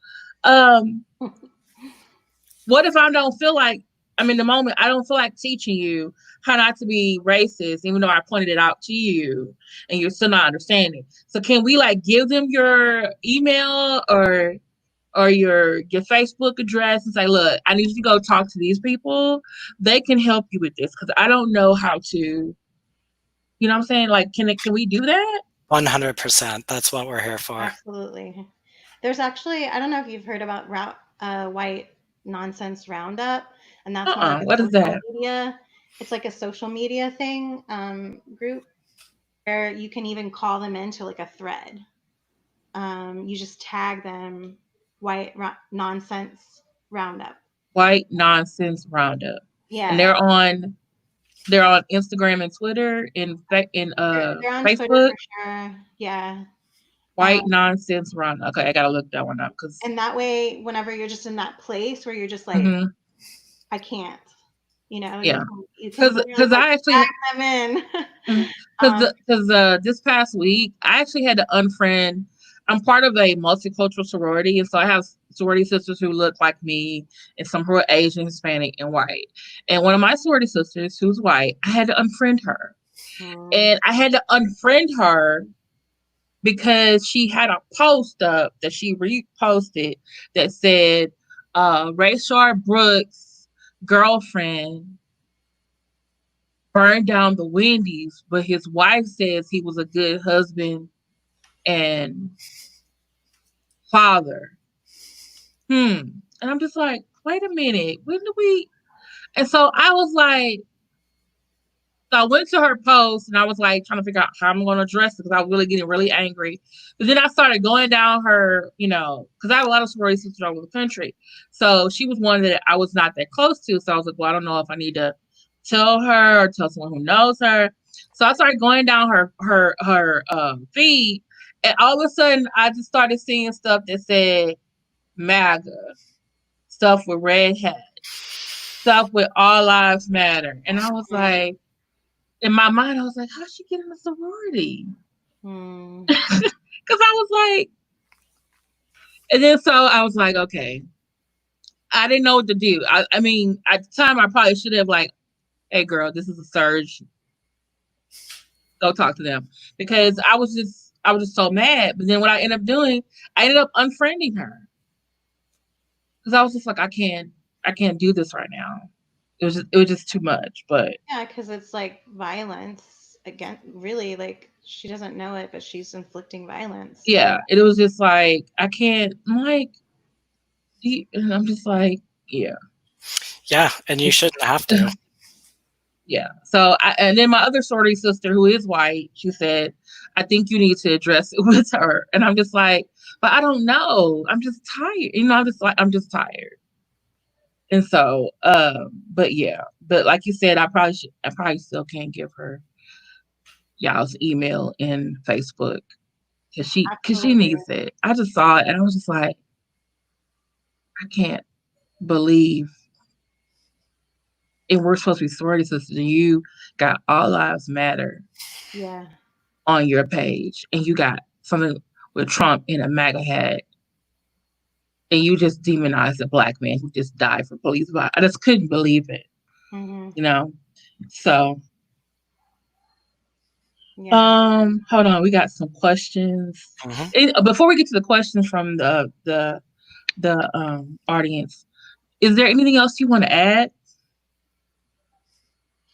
what if I don't feel like, I'm in the moment, I don't feel like teaching you how not to be racist, even though I pointed it out to you and you're still not understanding. So can we like give them your email or your Facebook address and say, look, I need you to go talk to these people. They can help you with this because I don't know how to, you know what I'm saying? Like, can we do that?
100%. That's what we're here for.
Absolutely. There's actually, I don't know if you've heard about White Nonsense Roundup, and that's more like a
What is
social
that?
media. It's like a social media thing, group where you can even call them into like a thread. You just tag them Nonsense Roundup.
White Nonsense Roundup.
Yeah.
And they're on Instagram and Twitter and
They're on
Facebook.
Twitter for sure. Yeah.
White Nonsense Roundup. Okay, I gotta look that one up because.
And that way, whenever you're just in that place where you're just like, I can't,
Yeah.
you can literally
Because I actually
tag them in.
Because this past week, I actually had to unfriend. I'm part of a multicultural sorority, and so I have sorority sisters who look like me, and some who are Asian, Hispanic, and white. And one of my sorority sisters, who's white, I had to unfriend her, and I had to unfriend her because she had a post up that she reposted that said, Rayshard Brooks' girlfriend burned down the Wendy's, but his wife says he was a good husband and father. And I'm just like, wait a minute, when do we? And so I was like, so I went to her post and I was like trying to figure out how I'm going to address it because I was really getting really angry. But then I started going down her, because I have a lot of sorority sisters all over the country. So she was one that I was not that close to. So I was like, well, I don't know if I need to tell her or tell someone who knows her. So I started going down her feed, and all of a sudden I just started seeing stuff that said MAGA, stuff with red hat, stuff with All Lives Matter, and I was like, in my mind, I was like, how'd she get in a sorority? Because I was like, And then so I was like, okay, I didn't know what to do. I mean, at the time, I probably should have like, hey, girl, this is a surge. Go talk to them because I was just so mad. But then what I ended up doing, I ended up unfriending her because I was just like, I can't do this right now. It was just too much. But
Yeah, because it's like violence again. Really, like she doesn't know it, but she's inflicting violence. And
yeah, it was just like I can't. I'm like, and I'm just like, yeah.
Yeah, and you shouldn't have to.
Yeah. So, and then my other sorority sister, who is white, she said, I think you need to address it with her. And I'm just like, but I don't know. I'm just tired. You know, I'm just tired. And so, but yeah, but like you said, I probably still can't give her y'all's email and Facebook cause she
absolutely.
needs it. I just saw it and I was just like, I can't believe, and we're supposed to be sorority sisters and you got All Lives Matter
Yeah.
on your page and you got something with Trump in a MAGA hat and you just demonized a black man who just died from police violence. I just couldn't believe it,
Hmm.
you know? So,
Yeah.
hold on, we got some questions.
Mhm.
Before we get to the questions from the audience, is there anything else you want to add?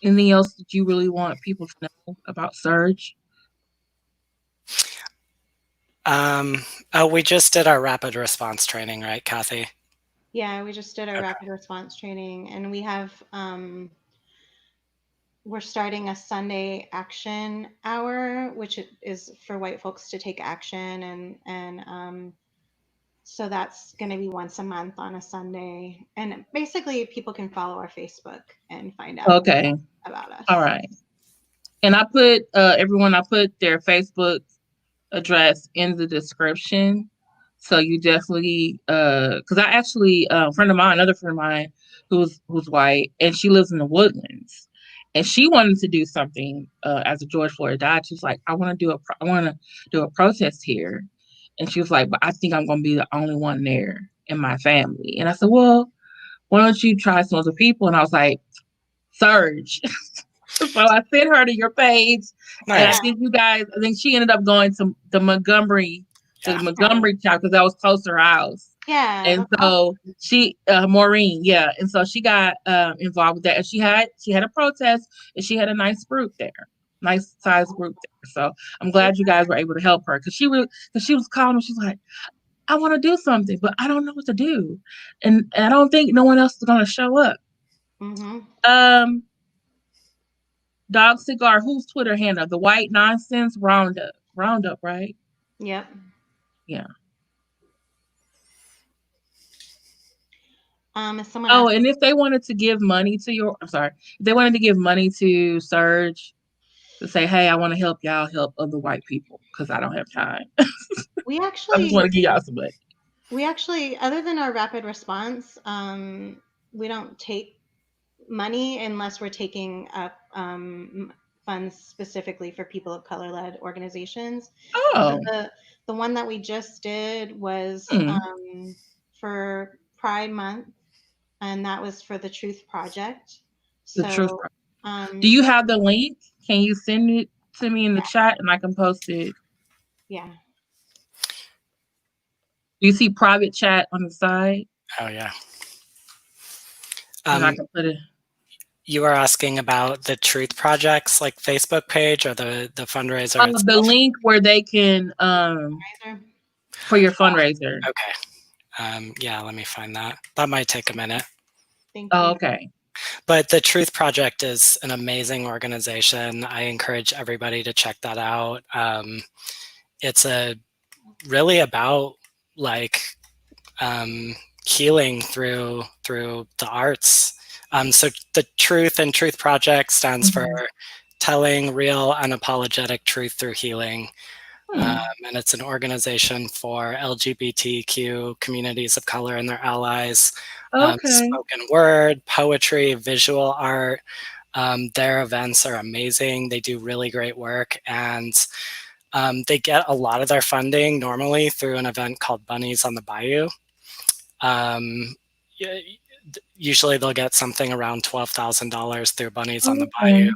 Anything else that you really want people to know about Surge?
Oh, we just did our rapid response training, right, Kathy?
Yeah, we just did our
Okay.
rapid response training, and we have we're starting a Sunday action hour, which is for white folks to take action, and so that's going to be once a month on a Sunday, and basically people can follow our Facebook and find out
Okay,
about
all
us.
right. And I put everyone. I put their Facebook address in the description. So you definitely because I actually a friend of mine, another friend of mine who's white, and she lives in the Woodlands, and she wanted to do something as a George Floyd died. She was like, I want to do a protest here, and she was like, but I think I'm going to be the only one there in my family. And I said, well, why don't you try some other people? And I was like, Surge. So I sent her to your page, and
Yeah.
Nice.
I think she ended up going to the
Yeah.
Montgomery chapter because that was close to her house.
Yeah,
And
that's
so
awesome.
she, Maureen, yeah, and so she got involved with that, and she had a protest, and she had a nice group there, nice size group there. So I'm glad you guys were able to help her because she was calling, she's like, I want to do something, but I don't know what to do, and I don't think no one else is going to show up.
Mm-hmm.
Um, Dog Cigar, whose Twitter handle? The White Nonsense Roundup, right?
Yep.
Yeah.
If someone
Oh,
asks,
and if they wanted to give money to I'm sorry, if they wanted to give money to Surge to say, hey, I want to help y'all help other white people because I don't have time.
we
I just
actually
want to give y'all some money.
we actually, other than our rapid response, we don't take money unless we're taking up funds specifically for people of color led organizations. So
Oh,
the one that we just did was
hmm,
for Pride Month, and that was for the Truth Project.
the truth.
So
Do
um,
you have the link? Can you send it to me in the
yeah,
chat and I can post it?
yeah.
Do you see private chat on the side?
Oh, yeah.
And I
Um,
can put it.
you were asking about the Truth Project's like Facebook page or the fundraiser
The
itself?
link where they can for your fundraiser.
Okay. Yeah, let me find that. That might take a minute.
Thank
Oh,
you.
okay.
But the Truth Project is an amazing organization. I encourage everybody to check that out. It's really about like healing through the arts. So the Truth and Truth Project stands for
Mhm.
Telling Real Unapologetic Truth Through Healing.
Hmm.
And it's an organization for LGBTQ communities of color and their allies,
Okay.
spoken word, poetry, visual art. Their events are amazing. They do really great work. And They get a lot of their funding normally through an event called Bunnies on the Bayou. Usually they'll get something around $12,000 through Bunnies on the Bayou.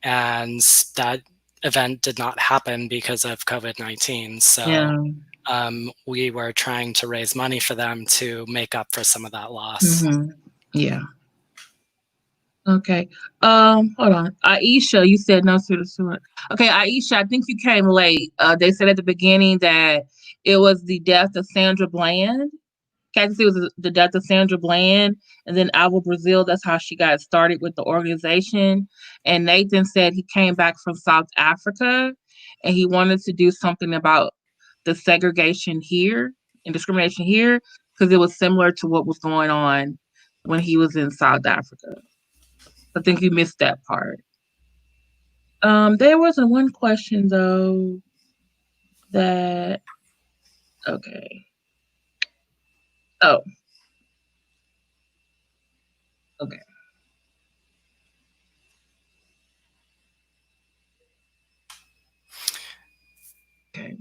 And that event did not happen because of COVID-19. So we were trying to raise money for them to make up for some of that loss.
Yeah. Okay. Hold on. Aisha, you said no to the student. Okay, Aisha, I think you came late. They said at the beginning that it was the death of Sandra Bland. Kathy said it was the death of Sandra Bland, and then Alva Brazil. That's how she got started with the organization. And Nathan said he came back from South Africa, and he wanted to do something about the segregation here and discrimination here because it was similar to what was going on when he was in South Africa. I think you missed that part. There wasn't one question though that okay. Oh, okay. Okay.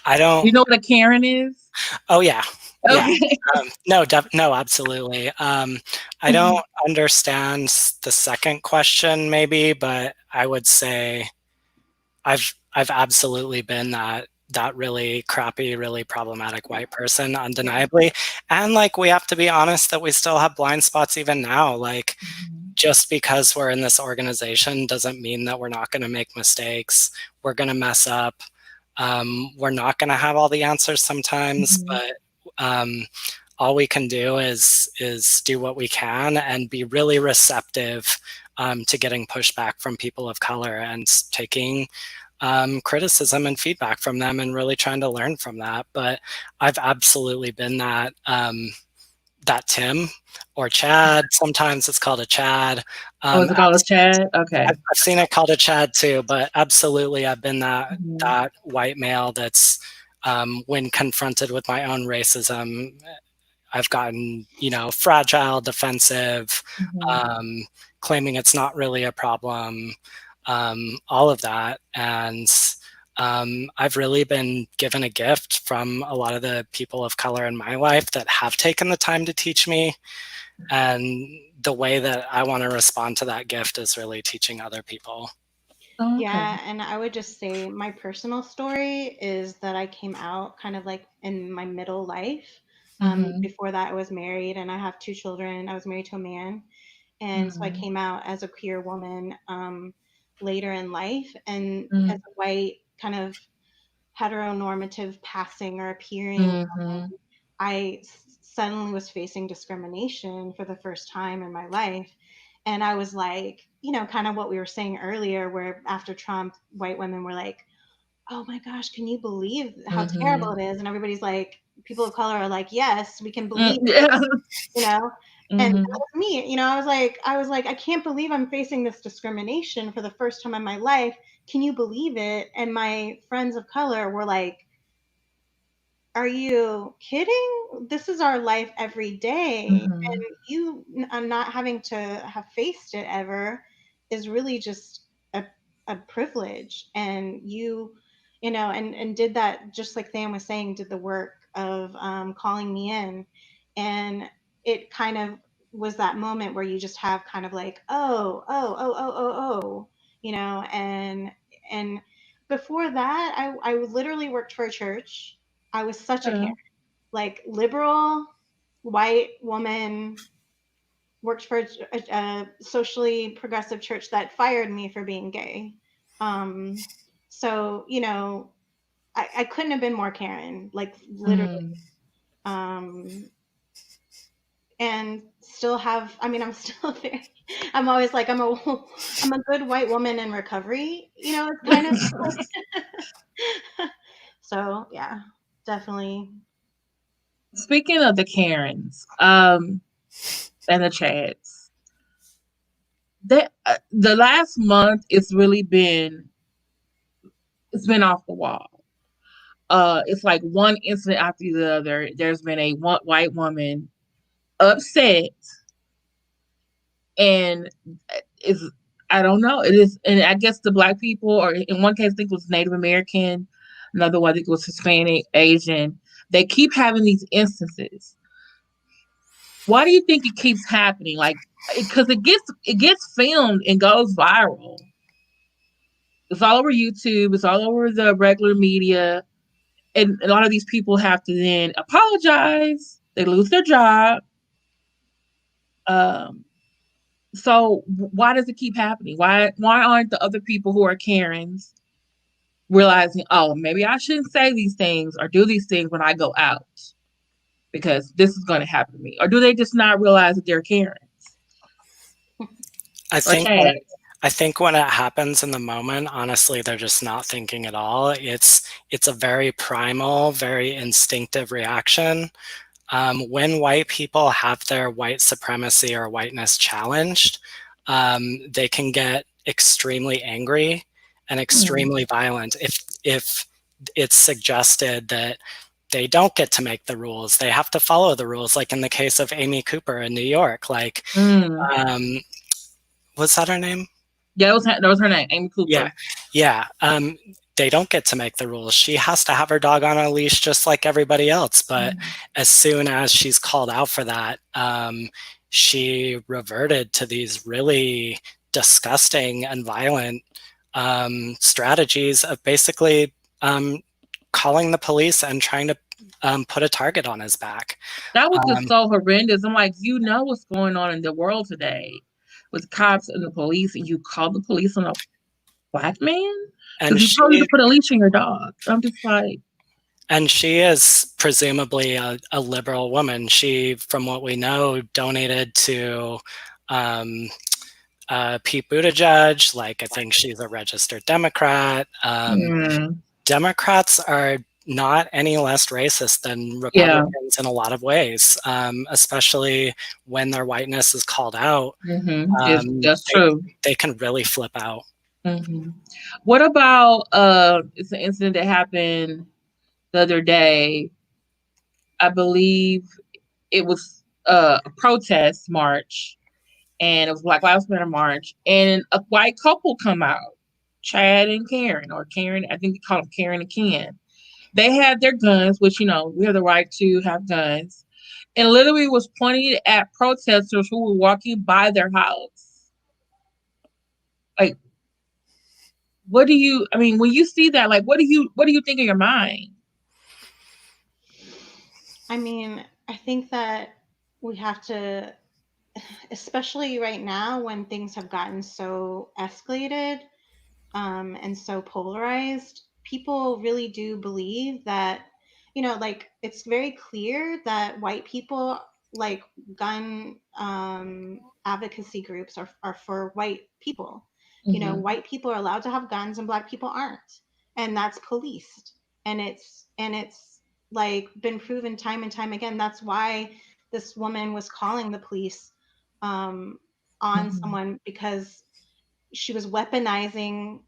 I don't.
You know what a Karen is?
Oh yeah.
Okay.
Yeah. No, absolutely. I don't understand the second question, maybe, but I would say I've absolutely been that really crappy, really problematic white person, undeniably. And like we have to be honest that we still have blind spots even now. Like just because we're in this organization doesn't mean that we're not going to make mistakes. We're going to mess up. We're not going to have all the answers sometimes, but all we can do is do what we can and be really receptive to getting pushback from people of color and taking criticism and feedback from them and really trying to learn from that. But I've absolutely been that Tim or Chad. Sometimes it's called a Chad.
Is it called a Chad? Okay.
I've seen it called a Chad too, but absolutely I've been that white male that's when confronted with my own racism, I've gotten, fragile, defensive, claiming it's not really a problem, all of that. And I've really been given a gift from a lot of the people of color in my life that have taken the time to teach me. And the way that I want to respond to that gift is really teaching other people.
Oh, okay. Yeah, and I would just say my personal story is that I came out kind of like in my middle life. Before that, I was married and I have 2 children. I was married to a man. And so I came out as a queer woman later in life. And as a white kind of heteronormative passing or appearing woman, I suddenly was facing discrimination for the first time in my life. And I was like, kind of what we were saying earlier, where after Trump, white women were like, oh my gosh, can you believe how terrible it is? And everybody's like, people of color are like, yes, we can believe it, And that was me, I was like, I can't believe I'm facing this discrimination for the first time in my life. Can you believe it? And my friends of color were like, are you kidding? This is our life every day. And you not having to have faced it ever is really just a privilege. And and did that, just like Sam was saying, did the work of calling me in. And it kind of was that moment where you just have kind of like, and before that, I literally worked for a church. I was such a Karen, like liberal, white woman, worked for a socially progressive church that fired me for being gay. So, I couldn't have been more Karen, like literally. And still have, I'm still very, I'm always like, I'm a good white woman in recovery, it's kind of so yeah, definitely.
Speaking of the Karens, and the Chads, the last month it's been off the wall. It's like one incident after the other. There's been a white woman upset, and I don't know. It is, and I guess the black people, or in one case, I think it was Native American, another one I think it was Hispanic, Asian. They keep having these instances. Why do you think it keeps happening? Like, because it gets filmed and goes viral. It's all over YouTube. It's all over the regular media, and a lot of these people have to then apologize. They lose their job. Um, so why does it keep happening? Why aren't the other people who are Karens realizing, oh, maybe I shouldn't say these things or do these things when I go out because this is going to happen to me? Or do they just not realize that they're Karens
I
or
think when
Chads?
I think when it happens in the moment, honestly, they're just not thinking at all. It's a very primal, very instinctive reaction. When white people have their white supremacy or whiteness challenged, they can get extremely angry and
Hmm.
extremely violent if it's suggested that they don't get to make the rules. They have to follow the rules, like in the case of Amy Cooper in New York. Like,
Mm.
um, what's that her name?
Yeah, that was her name, Amy
Yeah,
Cooper.
yeah. They don't get to make the rules. She has to have her dog on a leash just like everybody else. But
Mm.
as soon as she's called out for that, she reverted to these really disgusting and violent strategies of basically calling the police and trying to put a target on his back.
That was just
Um,
so horrendous. I'm like, you know what's going on in the world today with cops and the police, and you call the police on a black man
and
because he told you
she
to put a leash on your dog. I'm just like,
And she is presumably a liberal woman. She, from what we know, donated to um, Pete Buttigieg. Like, I think she's a registered Democrat.
mm,
Democrats are not any less racist than
yeah,
Republicans in a lot of ways, especially when their whiteness is called out.
it's
Um,
that's
they,
true.
they can really flip out.
hmm What about it's an incident that happened the other day. I believe it was a protest march, and it was Black Lives Matter march, and a white couple come out, Chad and Karen, or Karen, I think they call them Karen and Ken. They had their guns, which we have the right to have guns, and literally was pointing at protesters who were walking by their house. Like, what do you? I mean, when you see that, like, what do you think in your mind?
I mean, I think that we have to, especially right now when things have gotten so escalated, and so polarized, people really do believe that, like it's very clear that white people, like gun advocacy groups, are for white people.
Hmm.
White people are allowed to have guns and black people aren't. And that's policed. And it's like been proven time and time again. That's why this woman was calling the police um, on
Hmm.
someone, because she was weaponizing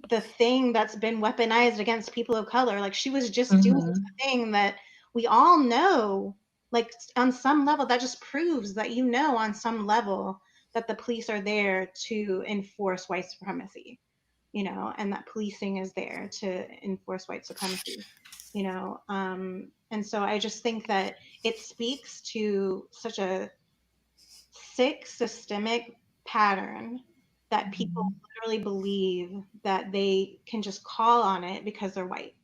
the thing that's been weaponized against people of color. Like, she was just doing
Hmm.
the thing that we all know, like on some level, that just proves that on some level that the police are there to enforce white supremacy, and that policing is there to enforce white supremacy, and so I just think that it speaks to such a sick systemic pattern that people literally believe that they can just call on it because they're white,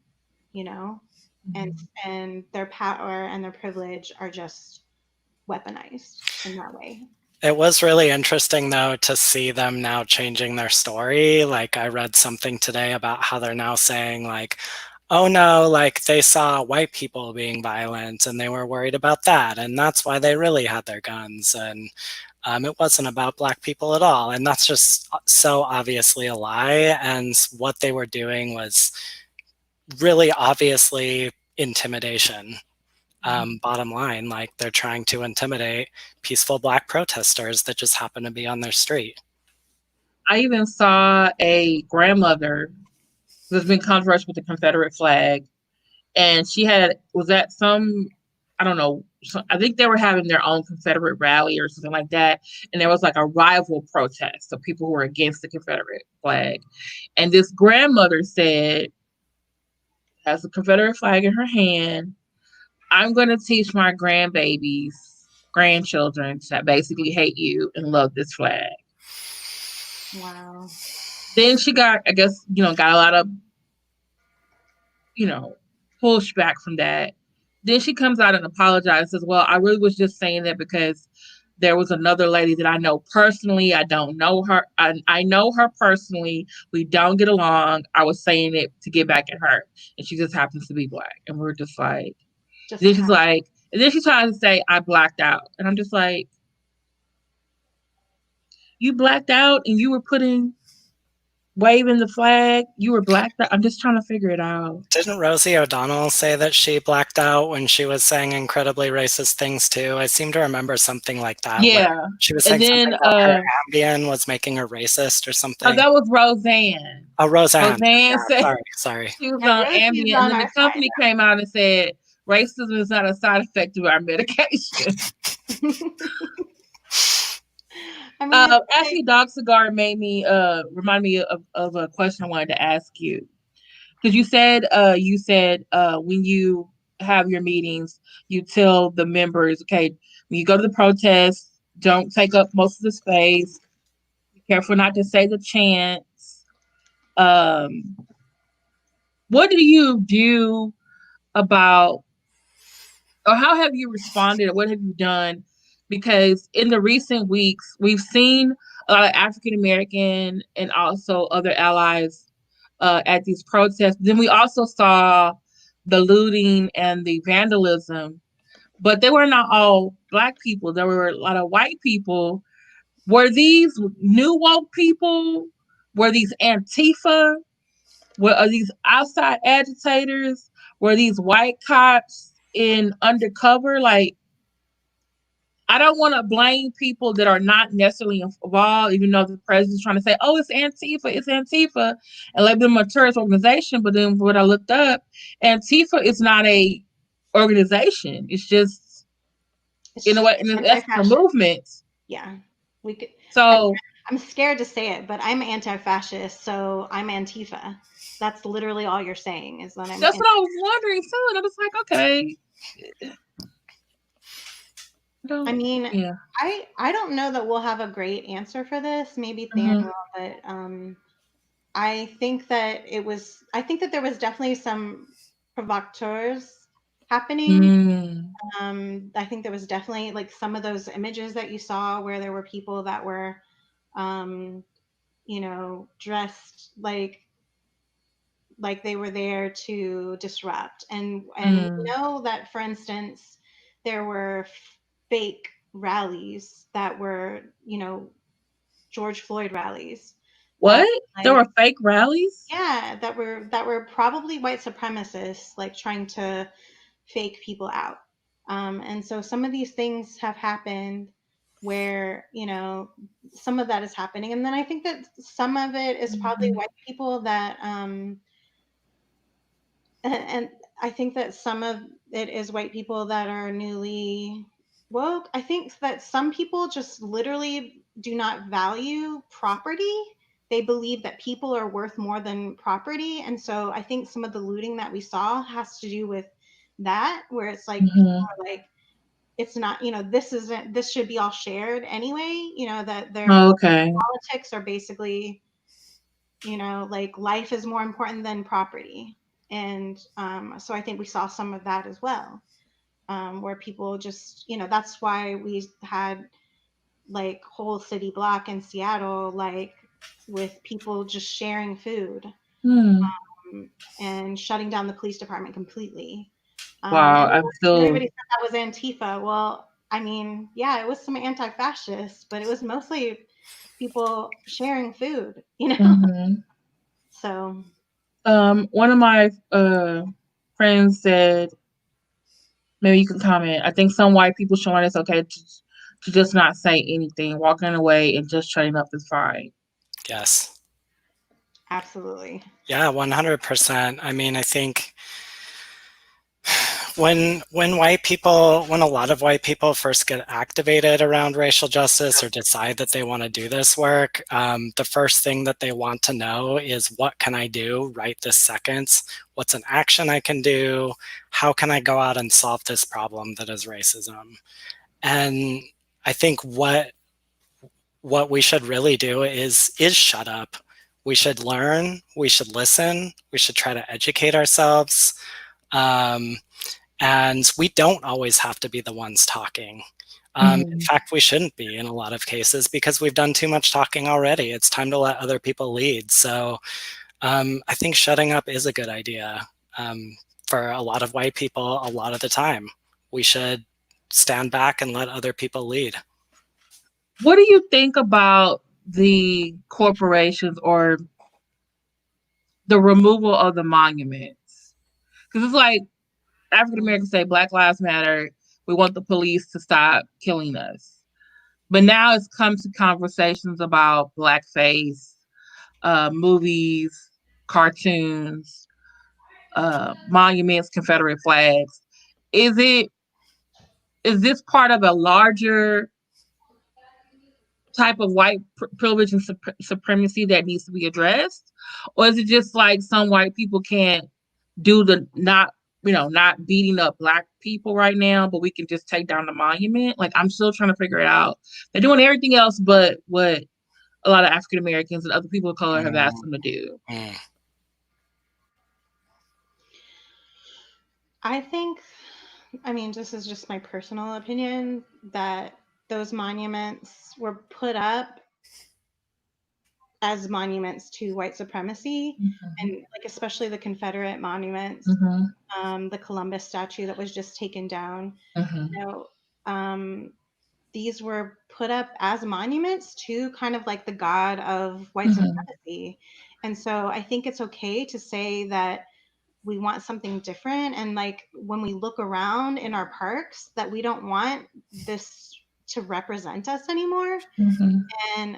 you know, and
Hmm.
and their power and their privilege are just weaponized in that way.
It was really interesting, though, to see them now changing their story. Like, I read something today about how they're now saying, like, oh no, like they saw white people being violent and they were worried about that. And that's why they really had their guns. And it wasn't about black people at all. And that's just so obviously a lie. And what they were doing was really obviously intimidation. Bottom line, like they're trying to intimidate peaceful black protesters that just happen to be on their street.
I even saw a grandmother. There's been controversy with the Confederate flag, and she was at some, I don't know, I think they were having their own Confederate rally or something like that, and there was like a rival protest of people who were against the Confederate flag. And this grandmother said, has a Confederate flag in her hand, I'm going to teach my grandchildren to basically hate you and love this flag.
Wow.
Then she got, I guess, got a lot of, pushback from that. Then she comes out and apologizes. Well, I really was just saying that because there was another lady that I know personally. I don't know her. I know her personally. We don't get along. I was saying it to get back at her. And she just happens to be Black. And we're just like, then she's like, and then she tries to say, I blacked out. And I'm just like, you blacked out and you were waving the flag. You were blacked out. I'm just trying to figure it out.
Didn't Rosie O'Donnell say that she blacked out when she was saying incredibly racist things too? I seem to remember something like that.
Yeah.
She was saying something about her Ambien was making her racist or something.
Oh, that was Roseanne.
Oh, Roseanne.
Roseanne said
sorry.
she was on Ambien, and then the company came out and said racism is not a side effect of our medication. Actually, Dog Cigar made me remind me of a question I wanted to ask you, because you said when you have your meetings, you tell the members, okay, when you go to the protest, don't take up most of the space. Be careful not to say the chants. What do you do about, or how have you responded, or what have you done? Because in the recent weeks, we've seen a lot of African American and also other allies at these protests. Then we also saw the looting and the vandalism, but they were not all Black people. There were a lot of white people. Were these new woke people? Were these Antifa? Are these outside agitators? Were these white cops in undercover? Like, I don't want to blame people that are not necessarily involved, even though the president's trying to say, oh, it's Antifa, and let them a terrorist organization. But then what I looked up, Antifa is not a organization. It's just, in a way, that's a movement.
Yeah. We could.
So
I'm scared to say it, but I'm anti-fascist, so I'm Antifa. That's literally all you're saying is that I'm.
That's what I was wondering too, and I was like, okay.
I mean,
yeah.
I don't know that we'll have a great answer for this. Maybe Daniel, but I think that there was definitely some provocateurs happening. I think there was definitely like some of those images that you saw where there were people that were, dressed like they were there to disrupt, and we know that, for instance, there were fake rallies that were, George Floyd rallies.
What? There were fake rallies?
Yeah, that were probably white supremacists, like trying to fake people out. And so some of these things have happened where, some of that is happening. And then I think that some of it is probably white people that, and I think that some of it is white people that are newly woke. I think that some people just literally do not value property. They believe that people are worth more than property. And so I think some of the looting that we saw has to do with that, where it's like, people are like, it's not, this should be all shared anyway, that their politics are basically, like life is more important than property. And so I think we saw some of that as well, where people just, that's why we had like whole city block in Seattle, like with people just sharing food and shutting down the police department completely.
Wow,
everybody said that was Antifa. Well, I mean, yeah, it was some anti-fascists, but it was mostly people sharing food, So
one of my friends said, maybe you can comment, I think some white people showing it's okay to just not say anything, walking away and just shutting up is fine.
Yes.
Absolutely.
Yeah, 100%. I mean, I think when a lot of white people first get activated around racial justice or decide that they want to do this work, the first thing that they want to know is, what can I do right this second? What's an action I can do? How can I go out and solve this problem that is racism? And I think what we should really do is shut up. We should learn, we should listen, we should try to educate ourselves. And we don't always have to be the ones talking. In fact, we shouldn't be in a lot of cases, because we've done too much talking already. It's time to let other people lead. So I think shutting up is a good idea for a lot of white people a lot of the time. We should stand back and let other people lead.
What do you think about the corporations or the removal of the monuments? Because it's like African Americans say Black Lives Matter. We want the police to stop killing us. But now it's come to conversations about blackface, movies, cartoons, monuments, Confederate flags. Is this part of a larger type of white privilege and supremacy that needs to be addressed? Or is it just like some white people can't do the not beating up Black people right now, but we can just take down the monument? Like, I'm still trying to figure it out. They're doing everything else but what a lot of African Americans and other people of color have asked them to do.
I think, this is just my personal opinion, that those monuments were put up as monuments to white supremacy, and like especially the Confederate monuments, the Columbus statue that was just taken down. These were put up as monuments to kind of like the god of white supremacy. And so I think it's okay to say that we want something different. And like when we look around in our parks, that we don't want this to represent us anymore. And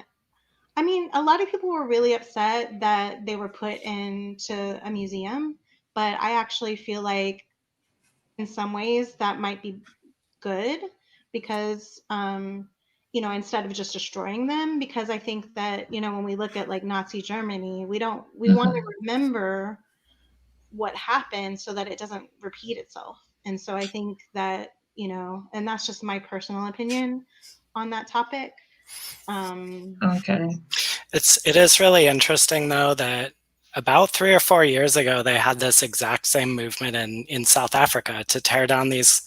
a lot of people were really upset that they were put into a museum, but I actually feel like in some ways that might be good, because instead of just destroying them, because I think that when we look at like Nazi Germany, we want to remember what happened so that it doesn't repeat itself. And so I think that and that's just my personal opinion on that topic.
Okay.
It is really interesting though that about 3 or 4 years ago, they had this exact same movement in South Africa to tear down these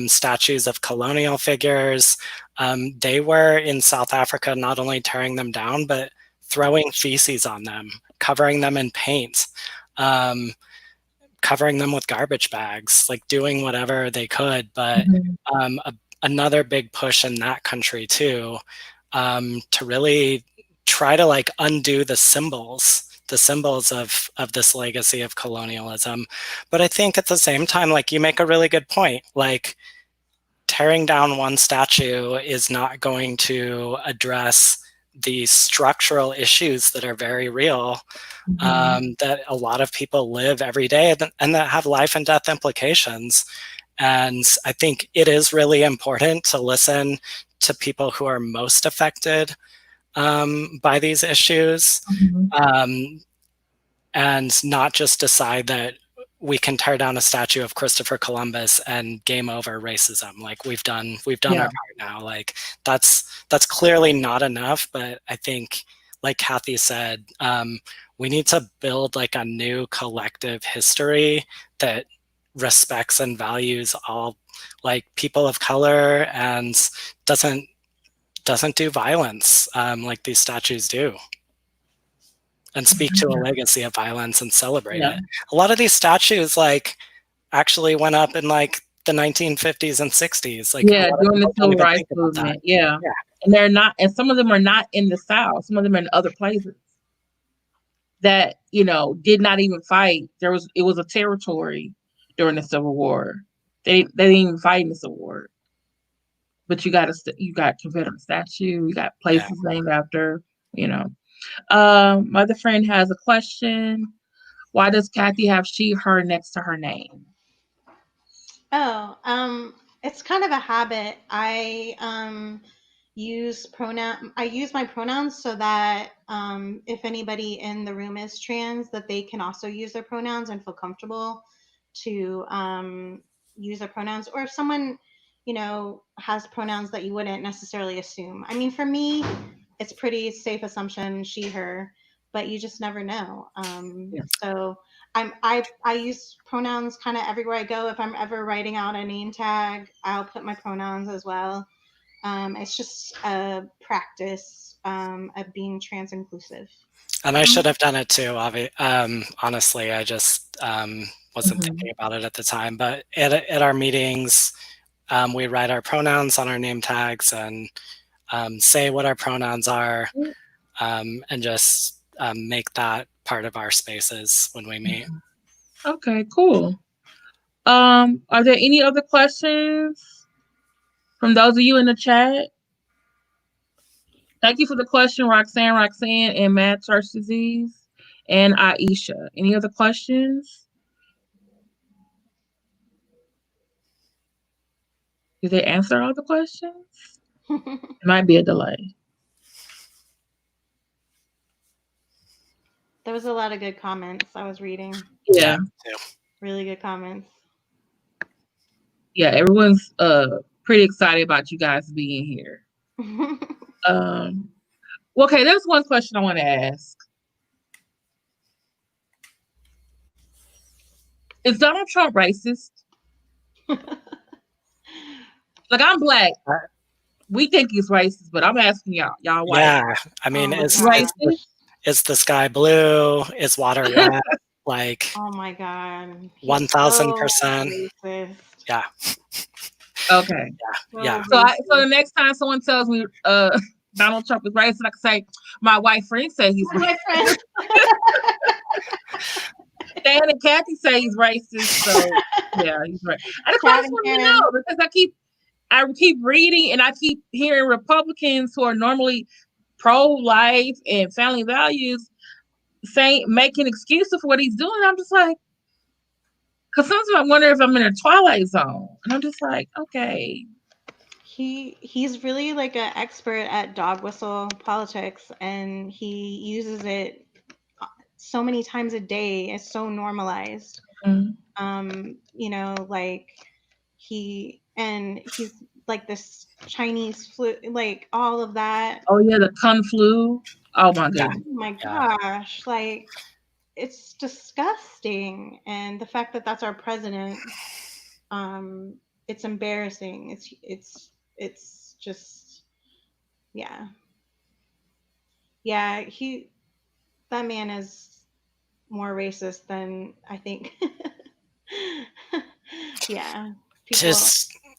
statues of colonial figures. They were in South Africa not only tearing them down, but throwing feces on them, covering them in paint, covering them with garbage bags, like doing whatever they could. But another big push in that country too, to really try to like undo the symbols of this legacy of colonialism. But I think at the same time, like, you make a really good point, like tearing down one statue is not going to address the structural issues that are very real, that a lot of people live every day and that have life and death implications. And I think it is really important to listen to people who are most affected by these issues, and not just decide that we can tear down a statue of Christopher Columbus and game over racism. Like we've done our part now. Like that's clearly not enough. But I think, like Kathy said, we need to build like a new collective history that respects and values all like people of color and doesn't do violence like these statues do, and speak to a legacy of violence and celebrate it. A lot of these statues like actually went up in like the 1950s and 60s. Like
during the civil rights movement. Yeah. And they're not, and some of them are not in the South. Some of them are in other places that, did not even fight. It was a territory during the Civil War. They didn't even fight in the Civil War. But you got Confederate statue, you got places named after, My other friend has a question. Why does Kathy have she, her next to her name?
Oh, it's kind of a habit. I use my pronouns so that if anybody in the room is trans, that they can also use their pronouns and feel comfortable to use their pronouns. Or if someone, has pronouns that you wouldn't necessarily assume. I mean, for me, it's pretty safe assumption she, her, but you just never know.
Yeah.
So I use pronouns kind of everywhere I go. If I'm ever writing out a name tag, I'll put my pronouns as well. It's just a practice of being trans inclusive.
And I should have done it too. Honestly, I just wasn't
Mhm.
thinking about it at the time. But at our meetings, we write our pronouns on our name tags and say what our pronouns are, and just make that part of our spaces when we meet.
Okay, cool. Are there any other questions from those of you in the chat? Thank you for the question, Roxanne, and Mad Church Disease, and Aisha. Any other questions? Did they answer all the questions? It might be a delay.
There was a lot of good comments I was reading.
Yeah.
Really good comments.
Yeah, everyone's pretty excited about you guys being here. Okay, there's one question I want to ask. Is Donald Trump racist? Like, I'm Black. We think he's racist, but I'm asking y'all white.
Yeah, I mean,
is racist?
Is the sky blue? Is water red? Like,
oh my God,
1000%. Yeah.
Okay.
Yeah.
So the next time someone tells me Donald Trump is racist, I can say my white friend say he's racist. Stan and Kathy say he's racist, so yeah, he's right. I just want to know because I keep reading and I keep hearing Republicans who are normally pro-life and family values making excuses for what he's doing. I'm just like, because sometimes I wonder if I'm in a twilight zone, and I'm just like, okay.
He's really like an expert at dog whistle politics, and he uses it so many times a day. It's so normalized. Like he's like this Chinese flu, like all of that.
Oh yeah, the Kung flu. Oh my goodness.
Oh my gosh, like it's disgusting. And the fact that that's our president, it's embarrassing. It's just, yeah. Yeah, that man is more racist than I think. Yeah.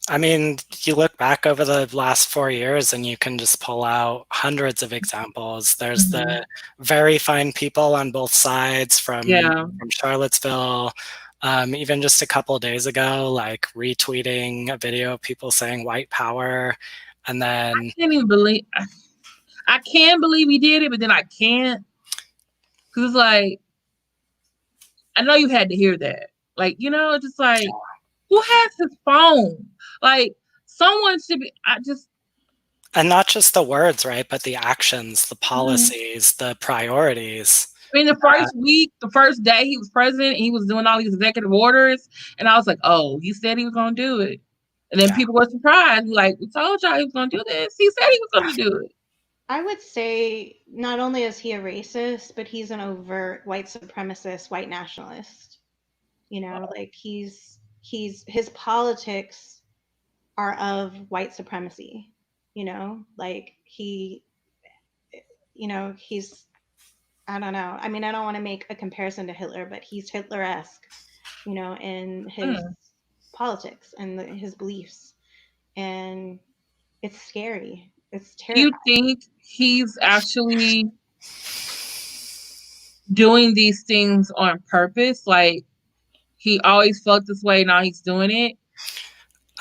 I mean, you look back over the last 4 years and you can just pull out hundreds of examples. There's the very fine people on both sides from Charlottesville. Even just a couple of days ago, like retweeting a video of people saying white power. And then
I can't even believe I can believe he did it, but then I can't. Because it's like, I know you had to hear that. Like, just like, who has his phone? Like, someone should be,
and not just the words, right? But the actions, the policies, the priorities.
I mean, the first day he was president, he was doing all these executive orders. And I was like, oh, he said he was going to do it. And then people were surprised. Like, we told y'all he was going to do this. He said he was going to do it.
I would say not only is he a racist, but he's an overt white supremacist, white nationalist. Like his politics are of white supremacy. Like he's, I don't know. I mean, I don't want to make a comparison to Hitler, but he's Hitler-esque, in his politics and his beliefs. And it's scary. It's terrifying.
Do you think he's actually doing these things on purpose? Like, he always felt this way, now he's doing it?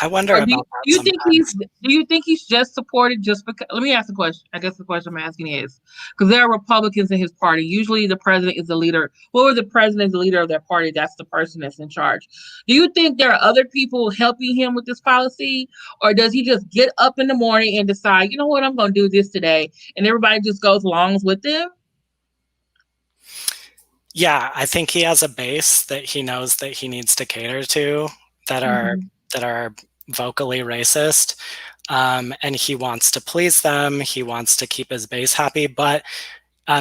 I wonder
Or
about that sometimes.
do you think he's just supported just because? Let me ask the question. I guess the question I'm asking is because there are Republicans in his party. Usually, the president is the leader. Whoever the president is the leader of their party, that's the person that's in charge. Do you think there are other people helping him with this policy, or does he just get up in the morning and decide, you know what, I'm going to do this today, and everybody just goes along with him?
Yeah, I think he has a base that he knows that he needs to cater to that are
Mm-hmm.
that are vocally racist. And he wants to please them. He wants to keep his base happy, but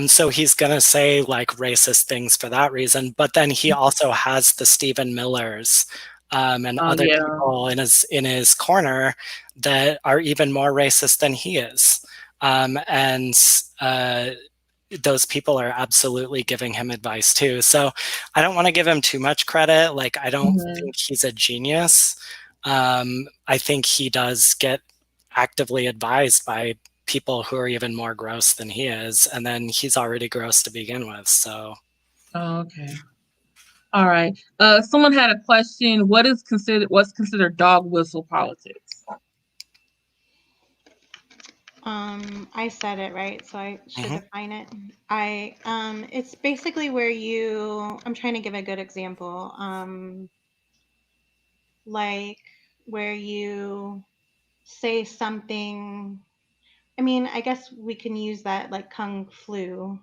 so he's going to say like racist things for that reason. But then he also has the Stephen Millers and
Oh
other
yeah.
people in his corner that are even more racist than he is. And those people are absolutely giving him advice too. So I don't want to give him too much credit. Like, I don't
Mm-hmm.
think he's a genius. I think he does get actively advised by people who are even more gross than he is. And then he's already gross to begin with. So,
Oh, okay. All right. Someone had a question. What's considered dog whistle politics?
I said it right, so I should
mhm.
define it. It's basically where I'm trying to give a good example. Like where you say something. I mean, I guess we can use that like kung flu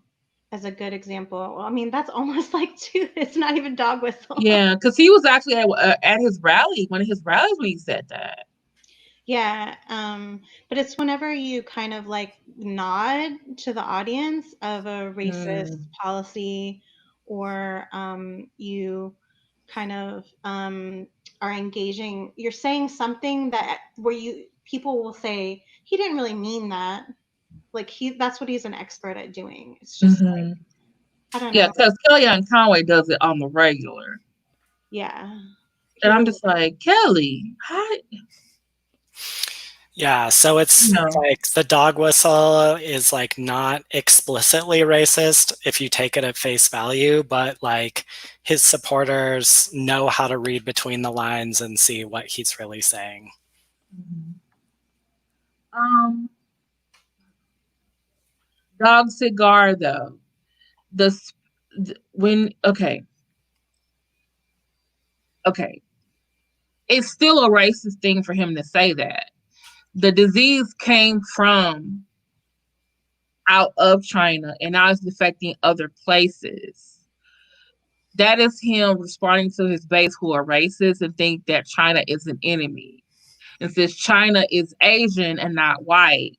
as a good example. Well, I mean, that's almost like two. It's not even dog whistle.
Yeah, because he was actually at his rally, one of his rallies, when he said that.
Yeah, but it's whenever you kind of like nod to the audience of a racist
Mm,
policy, or you kind of are engaging. You're saying something that where you people will say he didn't really mean that. Like that's what he's an expert at doing. It's just like
hmm
I don't
Yeah,
know.
because Kellyanne Conway does it on the regular,
Yeah,
and
he
I'm
really.
just like, Kelly, how,
Yeah, so
you
it's
know?
like the dog whistle is like not explicitly racist if you take it at face value, but like his supporters know how to read between the lines and see what he's really saying.
Mhm. Um, Dog cigar though. The s- when okay, it's still a racist thing for him to say that. The disease came from out of China and now it's affecting other places. That is him responding to his base who are racist and think that China is an enemy. And since China is Asian and not white,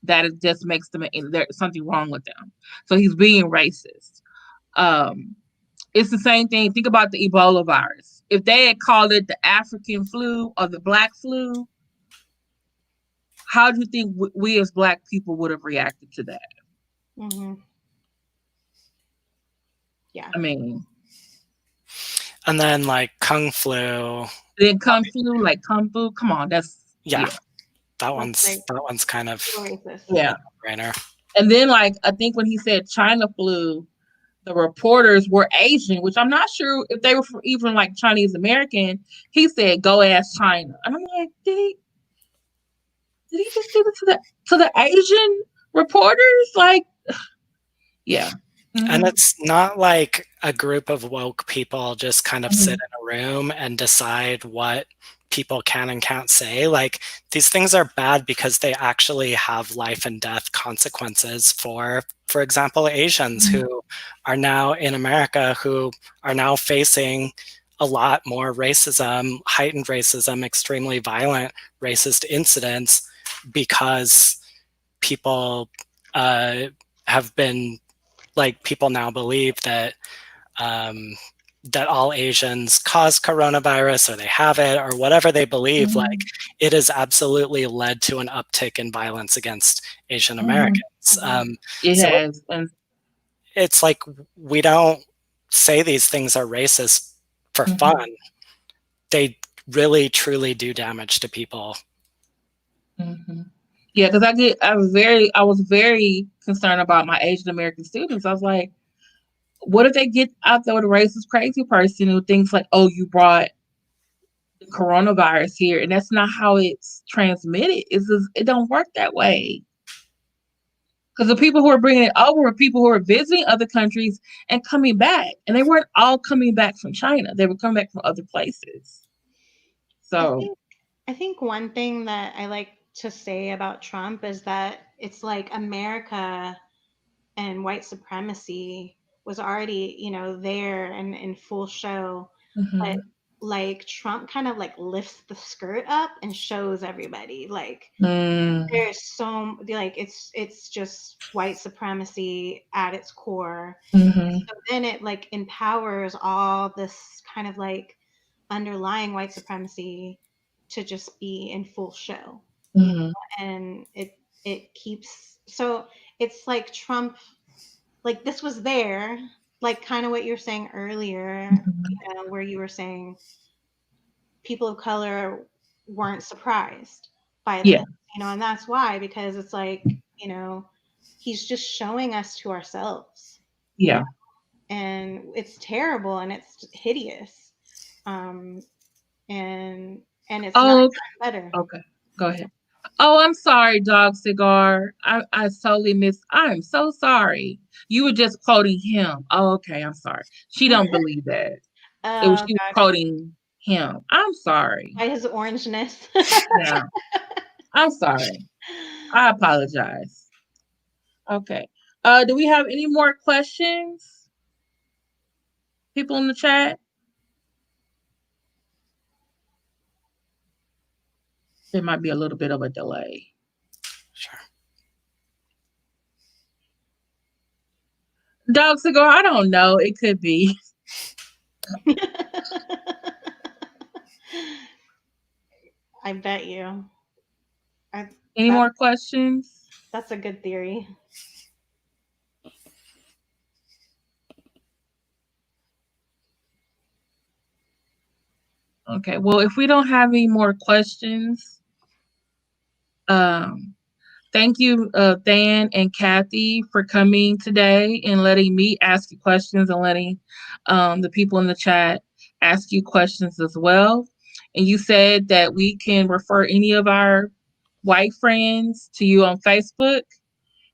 that it just makes them there's something wrong with them. So he's being racist. Um, it's the same thing. Think about the Ebola virus. If they had called it the African flu or the black flu, how do you think we as black people would have reacted to that?
Hmm. Yeah.
I mean,
And then like Kung Flu,
then kung flu, like kung fu. Come on, that's
yeah,
yeah,
That's like
that one's kind of
racist.
a
yeah.
no-brainer.
And then like I think when he said China flu, the reporters were Asian, which I'm not sure if they were even like Chinese American. He said, "Go ask China," and I'm like, did he just do it to the Asian reporters? Like, yeah.
And
Mm-hmm.
it's not like a group of woke people just kind of sit
Mm-hmm.
in a room and decide what people can and can't say. Like these things are bad because they actually have life and death consequences for example, Asians
Mm-hmm.
who are now in America who are now facing a lot more racism, heightened racism, extremely violent racist incidents because people uh, have been like people now believe that um, that all Asians cause coronavirus or they have it or whatever they believe. Like
Mm-hmm.
it has absolutely led to an uptick in violence against Asian
Mm-hmm.
Americans.
Hmm.
It
So
has, and
it's like we don't say these things are racist for
mm-hmm.
fun. They really truly do damage to people.
Mm-hmm. Yeah, because I was very concerned about my Asian American students. I was like, what if they get out there with a racist crazy person who thinks like, oh, you brought coronavirus here, and that's not how it's transmitted. It don't work that way. Because the people who are bringing it over were people who are visiting other countries and coming back, and they weren't all coming back from China. They were coming back from other places.
I
So,
think I think one thing that I like to say about Trump is that it's like America and white supremacy was already, there and in full show. But
mhm,
like Trump kind of like lifts the skirt up and shows everybody like
mm,
there's so like it's just white supremacy at its core.
mhm,
So then it like empowers all this kind of like underlying white supremacy to just be in full show,
mhm,
and it keeps so it's like Trump, like this was there, like kind of what you're saying earlier,
mhm.
where you were saying people of color weren't surprised by
Yeah,
this, and that's why, because it's like, he's just showing us to ourselves, you know,
yeah.
and it's terrible and it's hideous. Um, and it's not
Oh,
gotten better.
okay. Go ahead. Oh, I'm sorry, Dog Cigar. I totally missed. I'm so sorry. You were just quoting him. Oh, okay. I'm sorry. She don't believe that.
Oh
She was
God,
quoting him. I'm sorry.
by his orangeness.
Yeah, I'm sorry. I apologize. Okay. Do we have any more questions? People in the chat? There might be a little bit of a delay.
Sure.
Dog Cigar, I don't know. It could be.
I bet you. I,
Any
that
more questions?
that's a good theory.
Okay. Well, if we don't have any more questions, um, thank you, Dan and Kathy, for coming today and letting me ask you questions and letting the people in the chat ask you questions as well. And you said that we can refer any of our white friends to you on Facebook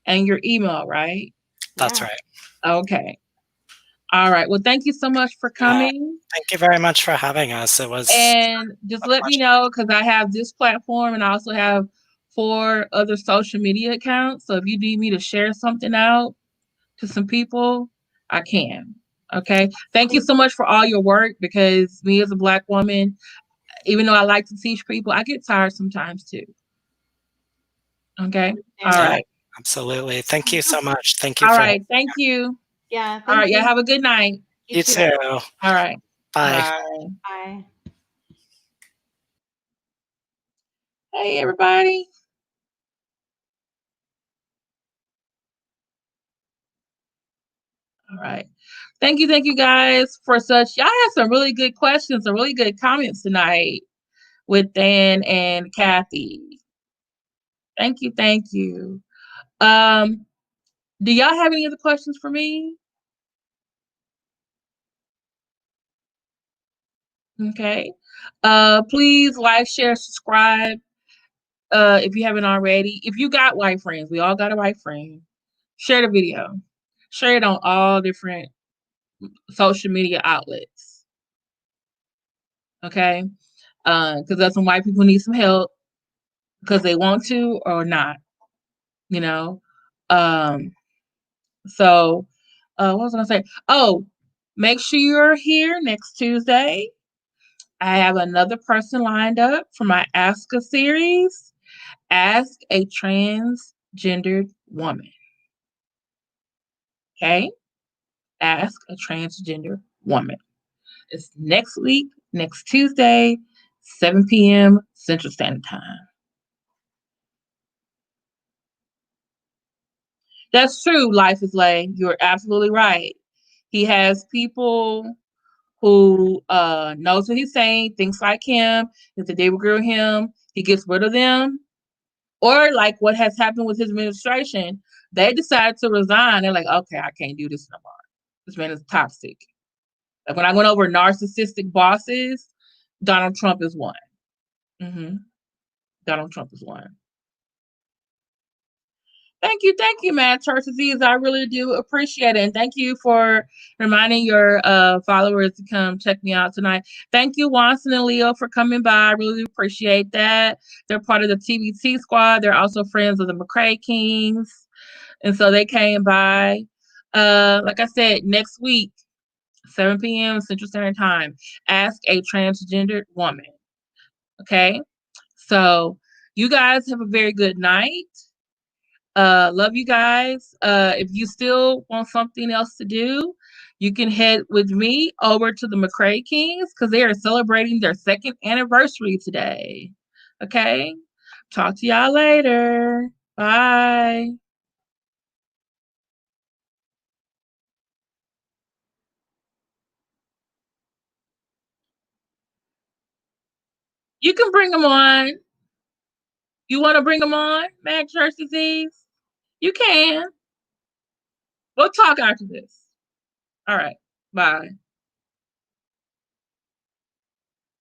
and your email, right?
That's
Yeah.
right.
Okay. All right. Well, thank you so much for
Uh,
coming.
Thank you very much for having us. It was
And just
a
let me
pleasure.
know because I have this platform and I also have 4 other social media accounts. So if you need me to share something out to some people, I can. Okay. Thank you so much for all your work because me as a Black woman, even though I like to teach people, I get tired sometimes too. Okay. All
Yeah,
right.
absolutely. Thank you so much. Thank you
All
for
right. Thank you.
Yeah.
All
Thank
right. Yeah.
you.
Have a good night.
You
you
too.
too.
All right.
Bye.
Bye.
Bye.
Hey, everybody. All right. Thank you guys for such. Y'all had some really good questions, some really good comments tonight with Dan and Kathy. Thank you, thank you. Um, do y'all have any other questions for me? Okay. Please like, share, subscribe. If you haven't already. If you got white friends, we all got a white friend. Share the video. Share it on all different social media outlets. Okay. Because that's when white people need some help because they want to or not, you know. Um, so what was I gonna say? Oh, make sure you're here next Tuesday. I have another person lined up for my Ask a series. Ask a transgendered woman. Okay? Ask a transgender woman. It's next week, next Tuesday, 7 p.m. Central Standard Time. That's true, Life is Lay. You're absolutely right. He has people who knows what he's saying, thinks like him. If they agree with him, he gets rid of them. Or like what has happened with his administration, they decide to resign. They're like, okay, I can't do this no more. This man is toxic. Like when I went over narcissistic bosses, Donald Trump is one. Mm-hmm. Donald Trump is one. Thank you, Matt Church Disease. I really do appreciate it. And thank you for reminding your followers to come check me out tonight. Thank you, Watson and Leo, for coming by. I really appreciate that. They're part of the TBT squad. They're also friends of the McCrae Kings. And so they came by. Like I said, next week, 7 p.m. Central Standard Time, ask a transgendered woman. Okay? So you guys have a very good night. Love you guys. If you still want something else to do, you can head with me over to the McCrae Kings because they are celebrating their 2nd anniversary today. Okay? Talk to y'all later. Bye. You can bring them on. You want to bring them on, Max Church Disease? You can. We'll talk after this. All right. Bye.